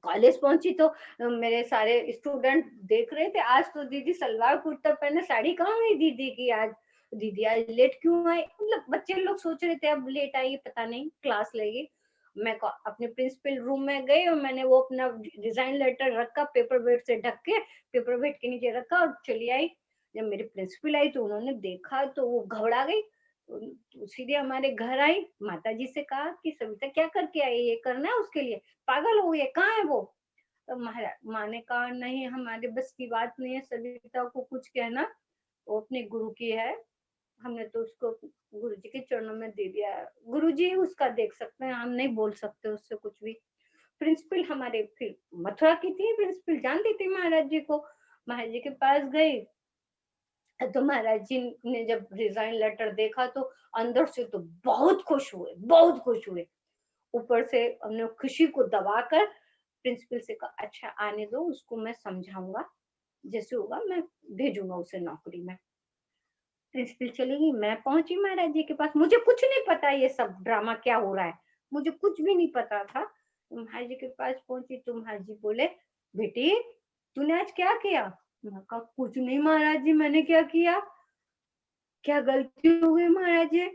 कॉलेज पहुंची तो मेरे सारे स्टूडेंट देख रहे थे, आज तो दीदी सलवार कुर्ता पहने, साड़ी कहाँ गई दीदी की आज, दीदी आज लेट क्यों आई। मतलब बच्चे लोग सोच रहे थे अब लेट आई पता नहीं क्लास लेगी। मैं अपने प्रिंसिपल रूम में गई और मैंने वो अपना रिजाइन लेटर रखा, पेपर वेट से ढक के पेपर वेट के नीचे रखा और चली आई। जब मेरी प्रिंसिपल आई तो उन्होंने देखा तो वो घबरा गई। सीधे हमारे घर आई, माता जी से कहा कि सविता क्या करके आई, ये करना है उसके लिए, पागल हो गई, कहाँ है वो। तो माँ ने कहा नहीं हमारे बस की बात नहीं है सविता को कुछ कहना, वो अपने गुरु की है, हमने तो उसको गुरु जी के चरणों में दे दिया है, गुरु जी उसका देख सकते हैं, हम नहीं बोल सकते उससे कुछ भी। प्रिंसिपल हमारे फिर मथुरा की थी, प्रिंसिपल जानती थी महाराज जी को। महाराज जी के पास गई तो महाराज जी ने जब रिजाइन लेटर देखा तो अंदर से तो बहुत खुश हुए, बहुत खुश हुए। ऊपर से हमने खुशी को दबाकर प्रिंसिपल से कहा अच्छा आने दो उसको, मैं समझाऊंगा, जैसे होगा मैं भेजूंगा उसे नौकरी में। प्रिंसिपल चली गई, मैं पहुंची महाराज जी के पास। मुझे कुछ नहीं पता ये सब ड्रामा क्या हो रहा है, मुझे कुछ भी नहीं पता था। महाराज जी के पास पहुंची तो महाराज जी बोले बेटी तूने आज क्या किया। मैं कहा कुछ नहीं महाराज जी, मैंने क्या किया, क्या गलती हो गई महाराज जी।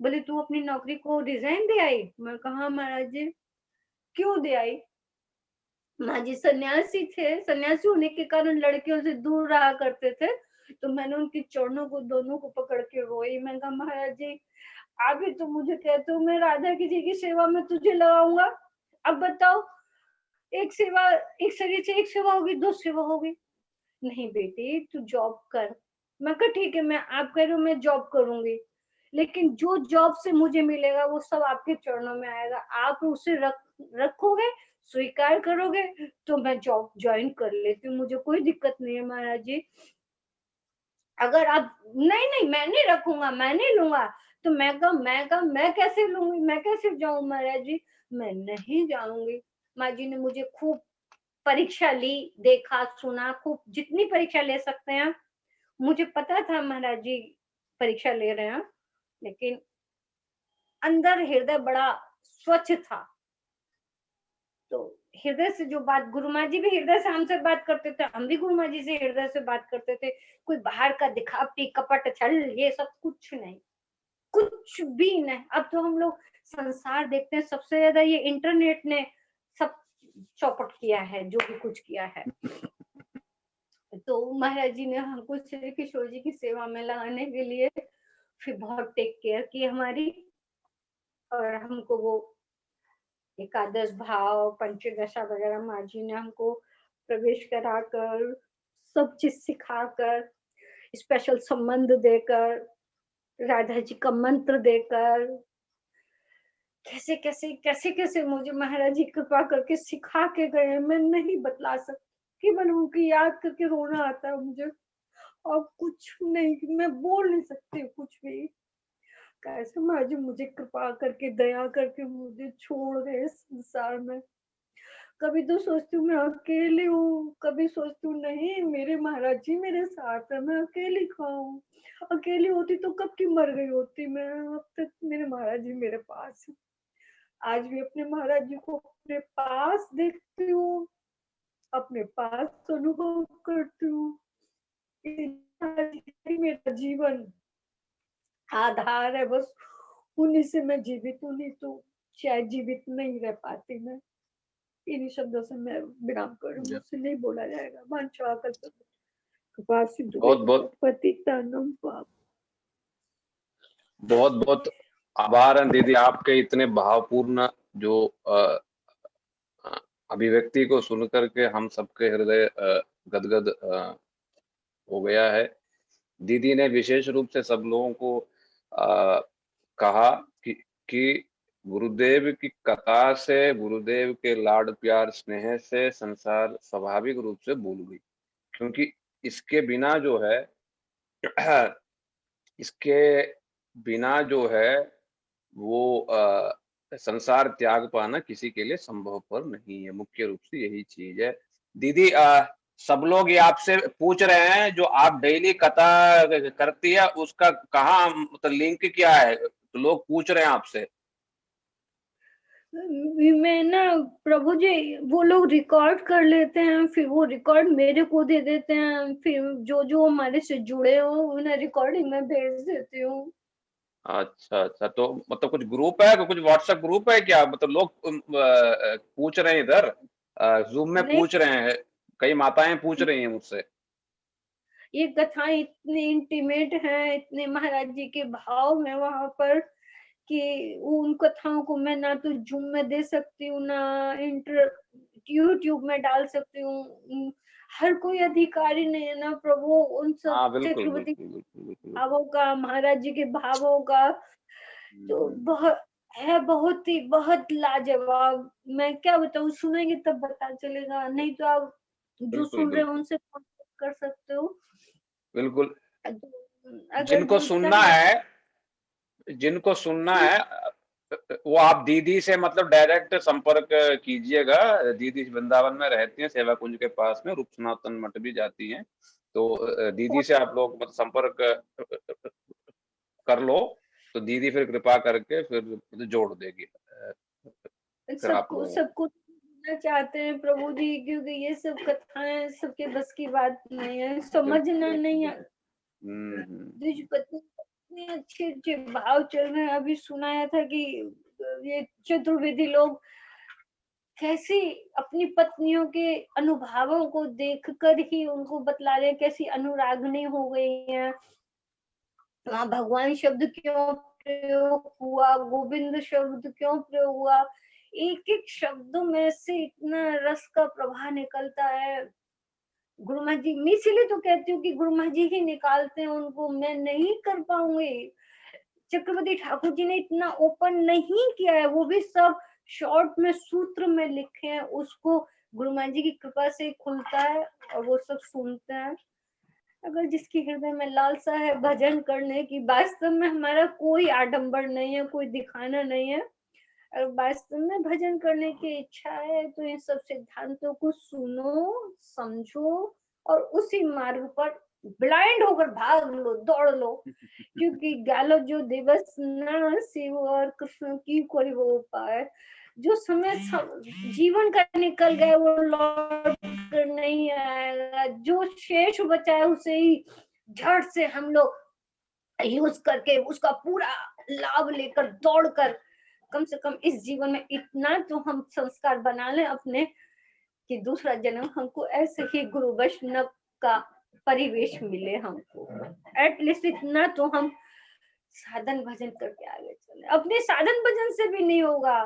बोले तू अपनी नौकरी को रिजाइन दे आई। मैं कहा हाँ महाराज जी। क्यों दे आई। माँ जी सन्यासी थे, सन्यासी होने के कारण लड़कियों से दूर रहा करते थे, तो मैंने उनके चरणों को दोनों को पकड़ के रोई। मैंने कहा महाराज जी आप भी तो मुझे कहते हो मैं राधा की जी की सेवा में तुझे लगाऊंगा, अब बताओ एक सेवा, एक शरीर से एक सेवा होगी, दो सेवा होगी। नहीं बेटी तू जॉब कर। मैं कहा ठीक है, मैं आप कह रहे हो मैं जॉब करूंगी, लेकिन जो जॉब से मुझे मिलेगा वो सब आपके चरणों में आएगा, आप उसे रखोगे, स्वीकार करोगे तो मैं जॉब ज्वाइन कर लेती हूँ, मुझे कोई दिक्कत नहीं है महाराज जी। अगर आप नहीं नहीं मैं नहीं रखूंगा, मैं नहीं लूंगा, तो मैं कैसे लूंगी, मैं कैसे जाऊं महाराज जी। मैं नहीं जाऊंगी। माँ जी ने मुझे खूब परीक्षा ली, देखा सुना, खूब जितनी परीक्षा ले सकते हैं। मुझे पता था महाराज जी परीक्षा ले रहे हैं, लेकिन अंदर हृदय बड़ा स्वच्छ था। तो हृदय से जो बात, गुरु माँ जी भी हृदय से हमसे बात करते थे, हम भी गुरु माँ जी से हृदय से बात करते थे। कोई बाहर का दिखावटी कपट छल ये सब कुछ नहीं, कुछ भी नहीं। अब तो हम लोग संसार देखते हैं, सबसे ज्यादा ये इंटरनेट ने सब चौपट किया है जो भी कुछ किया है। तो महाराज जी ने हमको श्री किशोर जी की सेवा में लगाने के लिए फिर बहुत टेक केयर की हमारी, और हमको वो एकादश भाव, पंचदशा वगैरह माँ जी ने हमको प्रवेश कराकर, सब चीज सिखाकर, स्पेशल संबंध देकर, राधा जी का मंत्र देकर, कैसे कैसे कैसे कैसे मुझे महाराज जी कृपा करके सिखा के गए, मैं नहीं बतला सकती। केवल उनकी याद करके रोना आता है मुझे, और कुछ नहीं, मैं बोल नहीं सकती कुछ भी। कैसे महाराज जी मुझे कृपा करके, दया करके मुझे छोड़ गए इस संसार में। कभी तो सोचती हूँ मैं अकेली हूँ, कभी सोचती हूँ नहीं मेरे महाराज जी मेरे साथ है, मैं अकेली कहाँ हूँ। अकेली होती तो कब की मर गई होती मैं, अब तक मेरे महाराज जी मेरे पास है। आज भी अपने महाराज जी को अपने पास देखती हूँ, अपने पास अनुभव करती हूँ। ये महाराज जी ही मेरा जीवन आधार है, बस उन्हीं से मैं जीवित हूँ, नहीं तो शायद जीवित नहीं रह पाती मैं। इन्हीं शब्दों से मैं विराम करूँ, मुझसे नहीं बोला जाएगा। वांछा कृपा सिंधु बहुत बहुत पतितानम पाप। बहुत बहुत आभार हैं दीदी, आपके इतने भावपूर्ण जो अभिव्यक्ति को सुन करके हम सबके हृदय गदगद हो गया है। दीदी ने विशेष रूप से सब लोगों को कहा कि गुरुदेव की कथा से, गुरुदेव के लाड प्यार स्नेह से संसार स्वाभाविक रूप से भूल गई, क्योंकि इसके बिना जो है इसके बिना जो है वो संसार त्याग पाना किसी के लिए संभव पर नहीं है। मुख्य रूप से यही चीज है। दीदी सब लोग ये आपसे पूछ रहे हैं, जो आप डेली कथा करती है उसका कहाँ मतलब लिंक क्या है, तो लोग पूछ रहे हैं आपसे। मैं ना प्रभु जी, वो लोग रिकॉर्ड कर लेते हैं, फिर वो रिकॉर्ड मेरे को दे देते हैं, फिर जो जो हमारे से जुड़े हो उन्हें रिकॉर्डिंग में भेज देती हूँ। अच्छा अच्छा, तो मतलब कुछ ग्रुप है, कुछ व्हाट्सएप ग्रुप है क्या, मतलब लोग पूछ रहे हैं इधर, जूम में नहीं, पूछ रहे हैं, कई माताएं पूछ रही हैं मुझसे। ये कथाएं इतनी इंटीमेट हैं, इतने महाराज जी के भाव हैं वहां पर, कि उन कथाओं को मैं ना तो जूम में दे सकती हूँ, ना इंटर यूट्यूब में डाल सकती हूँ। हर कोई अधिकारी नहीं है ना प्रभु उन सब हाँ बिल्कुल चक्रवर्ती बिल्कुल बिल्कुल बिल्कुल बिल्कुल। भावों का, महाराज जी के भावों का। तो हम्म, बहुत है, बहुत ही बहुत लाजवाब। मैं क्या बताऊँ, सुनेंगे तब पता चलेगा, नहीं तो आप जो बिल्कुल सुन रहे हो बिल्कुल उनसे कांटेक्ट कर सकते हो। बिल्कुल। अगर जिनको जुड़ता सुनना है। है, जिनको सुनना है वो आप दीदी से मतलब डायरेक्ट संपर्क कीजिएगा। दीदी वृंदावन में रहती हैं, सेवा कुंज के पास में, रूप सनातन मठ भी जाती हैं, तो दीदी से आप लोग मतलब संपर्क कर लो, तो दीदी फिर कृपा करके फिर मतलब जोड़ देगी फिर आप सबको लोगों को। सबको सुनना चाहते हैं प्रभु जी, क्योंकि ये सब कथाएं सबके बस की बात नहीं है, बिल्कुल समझना बिल्कुल नहीं है। बिल्कुल। द्विज पत्नी इतने अच्छे अच्छे भाव चल रहे हैं। अभी सुनाया था कि ये चतुर्वेदी लोग कैसी अपनी पत्नियों के अनुभावों को देखकर ही उनको बतला रहे हैं, कैसी अनुरागनी हो गई है। वहां भगवान शब्द क्यों प्रयोग हुआ, गोविंद शब्द क्यों प्रयोग हुआ, एक एक शब्दों में से इतना रस का प्रवाह निकलता है। गुरु महाराज जी, मैं इसीलिए तो कहती हूँ कि गुरु महाराज जी ही निकालते हैं उनको, मैं नहीं कर पाऊंगी। चक्रवर्ती ठाकुर जी ने इतना ओपन नहीं किया है, वो भी सब शॉर्ट में सूत्र में लिखे हैं, उसको गुरु महाराज जी की कृपा से खुलता है और वो सब सुनते हैं। अगर जिसके हृदय में लालसा है भजन करने की, वास्तव में हमारा कोई आडंबर नहीं है, कोई दिखाना नहीं है, अगर वास्तव में भजन करने की इच्छा है तो इन सब सिद्धांतों को सुनो, समझो, और उसी मार्ग पर ब्लाइंड होकर भाग लो, दौड़ लो। क्योंकि गालो जो दिवस न शिव और कृष्ण की कोई वो पाए, जो समय जीवन का निकल गया वो लौट कर नहीं आएगा। जो शेष बचा है उसे ही झट से हम लोग यूज करके उसका पूरा लाभ लेकर दौड़कर, कम से कम इस जीवन में इतना तो हम संस्कार बना लें अपने, कि दूसरा जन्म हमको ऐसे ही गुरु वैष्णव का परिवेश मिले हमको। एटलीस्ट इतना तो हम साधन भजन करके आगे चले। अपने साधन भजन से भी नहीं होगा,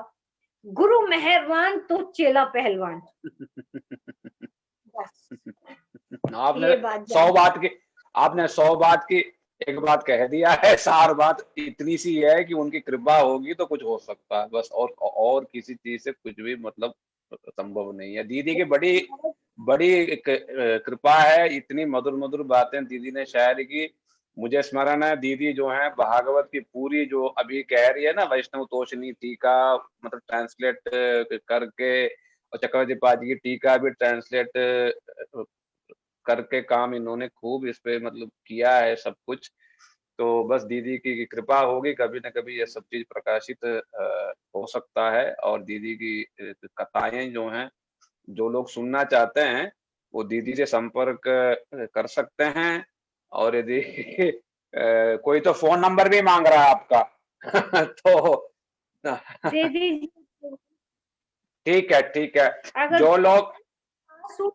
गुरु मेहरबान तो चेला पहलवान। बस आपने ये बात 100 जान। बात की आपने 100 बात की एक बात कह दिया है। सार बात इतनी सी है कि उनकी कृपा होगी तो कुछ हो सकता है बस, और किसी चीज से कुछ भी मतलब संभव नहीं है। दीदी की बड़ी बड़ी कृपा है, इतनी मधुर मधुर बातें दीदी ने शायरी की। मुझे स्मरण है दीदी जो है भागवत की पूरी जो अभी कह रही है ना, वैष्णव तोषणी टीका मतलब ट्रांसलेट करके, और चक्रवर्ती पाद की टीका भी ट्रांसलेट करके काम इन्होंने खूब इस पे मतलब किया है सब कुछ। तो बस दीदी की कृपा होगी, कभी न कभी ये सब चीज प्रकाशित हो सकता है। और दीदी की कथाएं जो हैं, जो लोग सुनना चाहते हैं वो दीदी से संपर्क कर सकते हैं। और यदि कोई तो फोन नंबर भी मांग रहा है आपका तो दे दीजिए। ठीक है, ठीक है। अगर जो लोग पिपासु,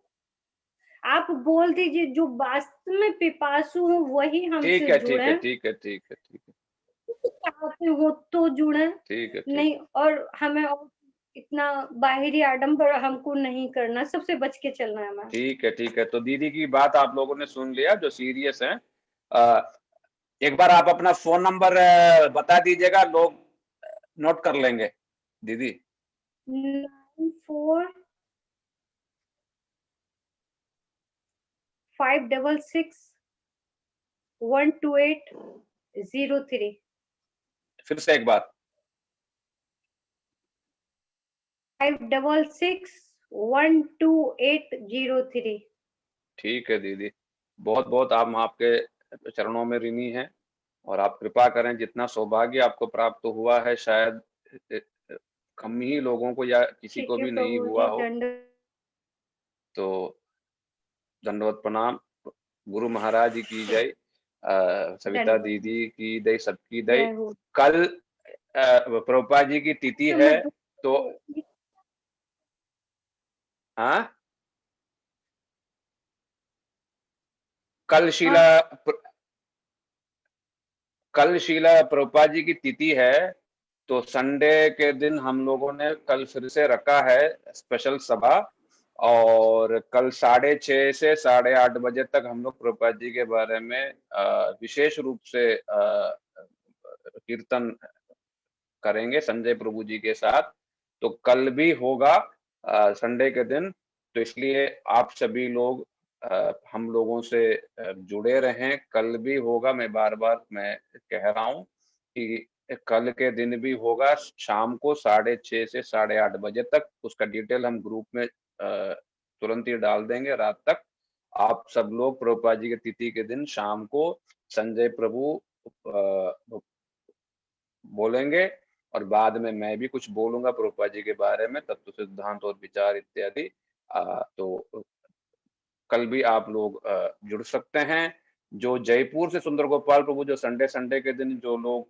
आप बोल दीजिए जो वास्तव में पिपासु हो वही ठीक हमसे है, ठीक जुड़े, है, ठीक है, ठीक है, ठीक है, चाहते हो तो जुड़े, ठीक है, ठीक। नहीं और हमें और इतना बाहरी आडंबर हमको नहीं करना, सबसे बच के चलना है मैम। ठीक है, ठीक है। तो दीदी की बात आप लोगों ने सुन लिया जो सीरियस हैं। एक बार आप अपना फोन नंबर बता दीजिएगा, लोग नोट कर लेंगे दीदी। 9456612803। फिर से एक बार। 56612803। ठीक है दीदी, बहुत बहुत आप आपके चरणों में ऋणी हैं। और आप कृपा करें, जितना सौभाग्य आपको प्राप्त हुआ है शायद कम ही लोगों को या किसी को ठीक है भी नहीं प्रभु हुआ जी, हो। दंड। तो दंडवत प्रणाम। गुरु महाराज जी की जय, सविता दंडवत। दीदी की जय, सबकी जय। जय हो। कल प्रभुपाद जी की तिथि तो है। मैं तो हाँ, कल हाँ शीला कल शीला प्रभुपाद जी की तिथि है। तो संडे के दिन हम लोगों ने कल फिर से रखा है स्पेशल सभा। और कल 6:30 से 8:30 बजे तक हम लोग प्रभुपाद जी के बारे में विशेष रूप से कीर्तन करेंगे संजय प्रभु जी के साथ। तो कल भी होगा संडे के दिन। तो इसलिए आप सभी लोग हम लोगों से जुड़े रहें। कल भी होगा, मैं बार बार मैं कह रहा हूँ कि कल के दिन भी होगा शाम को 6:30 से 8:30 बजे तक। उसका डिटेल हम ग्रुप में तुरंत ही डाल देंगे रात तक। आप सब लोग प्रभुपाद जी की तिथि के दिन शाम को संजय प्रभु बोलेंगे। और बाद में मैं भी कुछ बोलूंगा प्रभुपाद जी के बारे में, तत्व सिद्धांत और विचार इत्यादि। तो कल भी आप लोग जुड़ सकते हैं। जो जयपुर से सुंदर गोपाल प्रभु जो संडे संडे के दिन जो लोग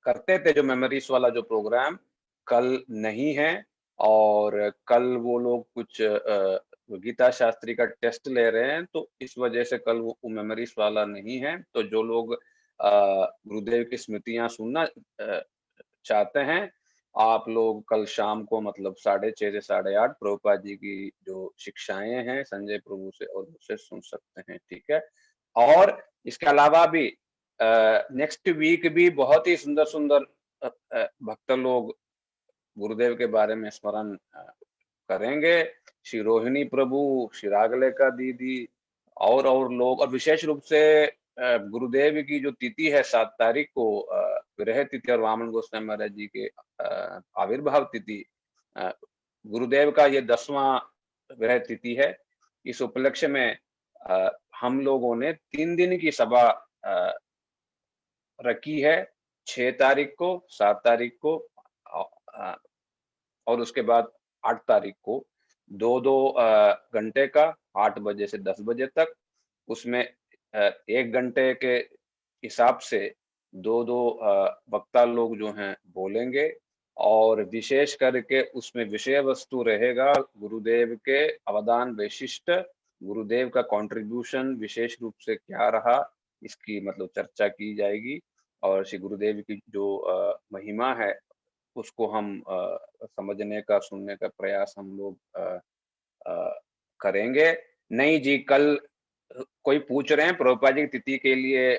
करते थे जो मेमोरीज वाला जो प्रोग्राम, कल नहीं है। और कल वो लोग कुछ गीता शास्त्री का टेस्ट ले रहे हैं, तो इस वजह से कल वो मेमोरीज वाला नहीं है। तो जो लोग गुरुदेव की स्मृतियां सुनना चाहते हैं, आप लोग कल शाम को मतलब 6:30 से 8:30 प्रभुपाद जी की जो शिक्षाएं हैं संजय प्रभु से और उससे सुन सकते हैं। ठीक है। और इसके अलावा भी नेक्स्ट वीक भी बहुत ही सुंदर सुंदर भक्त लोग गुरुदेव के बारे में स्मरण करेंगे। श्री रोहिणी प्रभु, श्री रागलेखा दीदी और लोग। और विशेष रूप से गुरुदेव की जो तिथि है 7 तारीख को, विरह तिथि और वामन गोस्वामी महाराज जी के आविर्भाव तिथि, गुरुदेव का ये 10वां विरह तिथि है। इस उपलक्ष्य में हम लोगों ने 3 दिन की सभा रखी है। 6 तारीख को, 7 तारीख को और उसके बाद 8 तारीख को, 2-2 घंटे का, 8 बजे से 10 बजे तक। उसमें 1 घंटे के हिसाब से 2-2 वक्ता लोग जो हैं बोलेंगे। और विशेष करके उसमें विषय वस्तु रहेगा गुरुदेव के अवदान वैशिष्ट, गुरुदेव का कंट्रीब्यूशन विशेष रूप से क्या रहा, इसकी मतलब चर्चा की जाएगी। और श्री गुरुदेव की जो महिमा है उसको हम समझने का, सुनने का प्रयास हम लोग करेंगे। नहीं जी, कल कोई पूछ रहे हैं प्रभुपाद जी की तिथि के लिए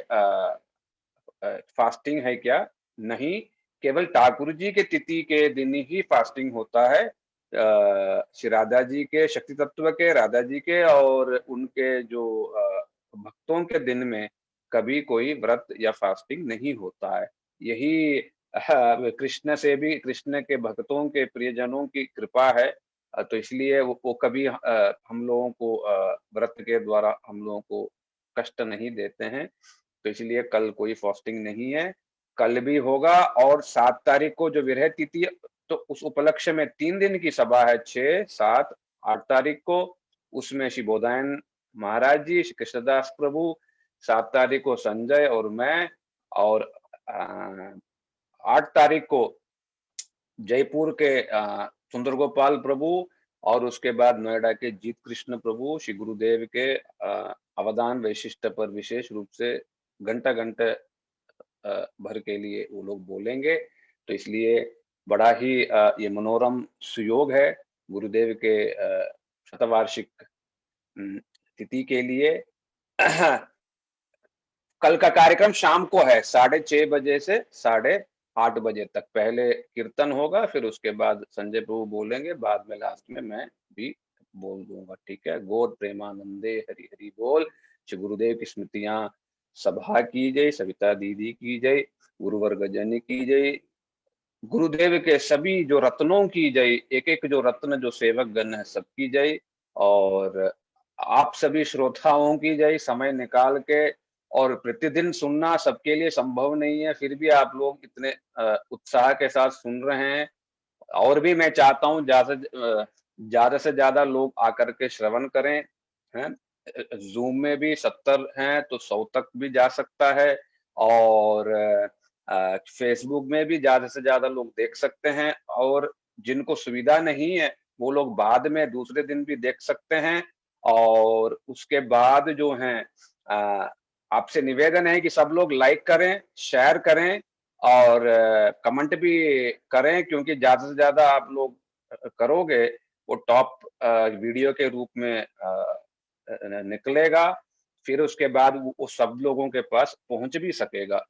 फास्टिंग है क्या? नहीं, केवल ठाकुर जी के तिथि के दिन ही फास्टिंग होता है। श्री राधा जी के, शक्ति तत्व के, राधा जी के और उनके जो भक्तों के दिन में कभी कोई व्रत या फास्टिंग नहीं होता है। यही कृष्ण से भी, कृष्ण के भक्तों के प्रियजनों की कृपा है। तो इसलिए वो कभी हम लोगों को व्रत के द्वारा हम लोगों को कष्ट नहीं देते हैं। तो इसलिए कल कोई फास्टिंग नहीं है। कल भी होगा और 7 तारीख को जो विरह तिथि, तो उस उपलक्ष्य में 3 दिन की सभा है, 6, 7, 8 तारीख को। उसमें श्री बोधायन महाराज जी, श्री कृष्णदास प्रभु, 7 तारीख को संजय और मैं, और 8 तारीख को जयपुर के सुंदर गोपाल प्रभु, और उसके बाद नोएडा के जीत कृष्ण प्रभु श्री गुरुदेव के अवदान वैशिष्ट पर विशेष रूप से घंटा घंटे भर के लिए वो लोग बोलेंगे। तो इसलिए बड़ा ही ये मनोरम सुयोग है गुरुदेव के शतवार्षिक तिथि के लिए। कल का कार्यक्रम शाम को है 6:30 बजे से 8:30 बजे तक। पहले कीर्तन होगा, फिर उसके बाद संजय प्रभु बोलेंगे, बाद में लास्ट में मैं भी बोल दूंगा। ठीक है। गौर प्रेमानंदे हरि हरि बोल। श्री गुरुदेव की स्मृतियां सभा की जय, सविता दीदी की जय, गुरुवर्ग जन की जय, गुरुदेव के सभी जो रत्नों की जय, एक एक जो रत्न जो सेवक गण है सबकी जय, और आप सभी श्रोताओं की जय। समय निकाल के, और प्रतिदिन सुनना सबके लिए संभव नहीं है, फिर भी आप लोग इतने उत्साह के साथ सुन रहे हैं। और भी मैं चाहता हूँ ज्यादा से ज्यादा लोग आकर के श्रवण करें। हैं, जूम में भी 70 हैं तो 100 तक भी जा सकता है, और फेसबुक में भी ज्यादा से ज्यादा लोग देख सकते हैं, और जिनको सुविधा नहीं है वो लोग बाद में दूसरे दिन भी देख सकते हैं। और उसके बाद जो है आपसे निवेदन है कि सब लोग लाइक करें, शेयर करें, और कमेंट भी करें, क्योंकि ज्यादा से ज्यादा आप लोग करोगे वो टॉप वीडियो के रूप में निकलेगा। फिर उसके बाद वो सब लोगों के पास पहुंच भी सकेगा।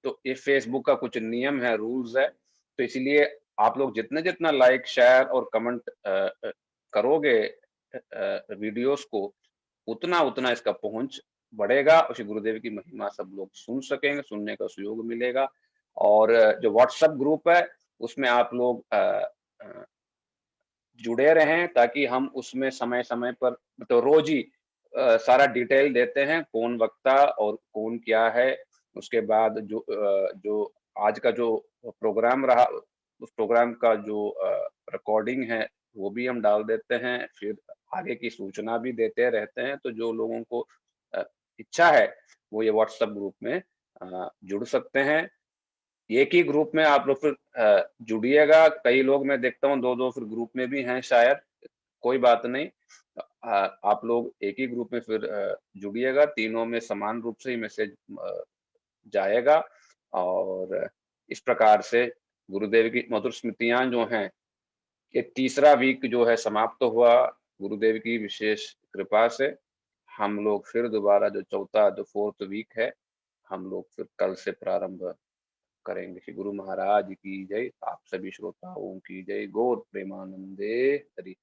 तो ये फेसबुक का कुछ नियम है, रूल्स है। तो इसलिए आप लोग जितना जितना लाइक, शेयर और कमेंट करोगे वीडियोस को, उतना उतना इसका पहुंच बढ़ेगा, और श्री गुरुदेव की महिमा सब लोग सुन सकेंगे, सुनने का सुयोग मिलेगा। और जो व्हाट्सएप ग्रुप है उसमें आप लोग जुड़े रहें, ताकि हम उसमें समय समय पर, तो रोज ही सारा डिटेल देते हैं, कौन वक्ता और कौन क्या है। उसके बाद जो आज का जो प्रोग्राम रहा, उस प्रोग्राम का जो रिकॉर्डिंग है वो भी हम डाल देते हैं, फिर आगे की सूचना भी देते रहते हैं। तो जो लोगों को इच्छा है वो ये व्हाट्सएप ग्रुप में जुड़ सकते हैं। एक ही ग्रुप में आप लोग फिर जुड़िएगा। कई लोग मैं देखता हूँ 2-2 फिर ग्रुप में भी हैं शायद, कोई बात नहीं। आप लोग एक ही ग्रुप में फिर जुड़िएगा, तीनों में समान रूप से ही मैसेज जाएगा। और इस प्रकार से गुरुदेव की मधुर स्मृतियां जो हैं, ये तीसरा वीक जो है समाप्त तो हुआ गुरुदेव की विशेष कृपा से। हम लोग फिर दोबारा जो चौथा, जो 4th वीक है, हम लोग फिर कल से प्रारंभ करेंगे। श्री गुरु महाराज की जय, आप सभी श्रोताओं की जय। गौर प्रेमानंदे हरि।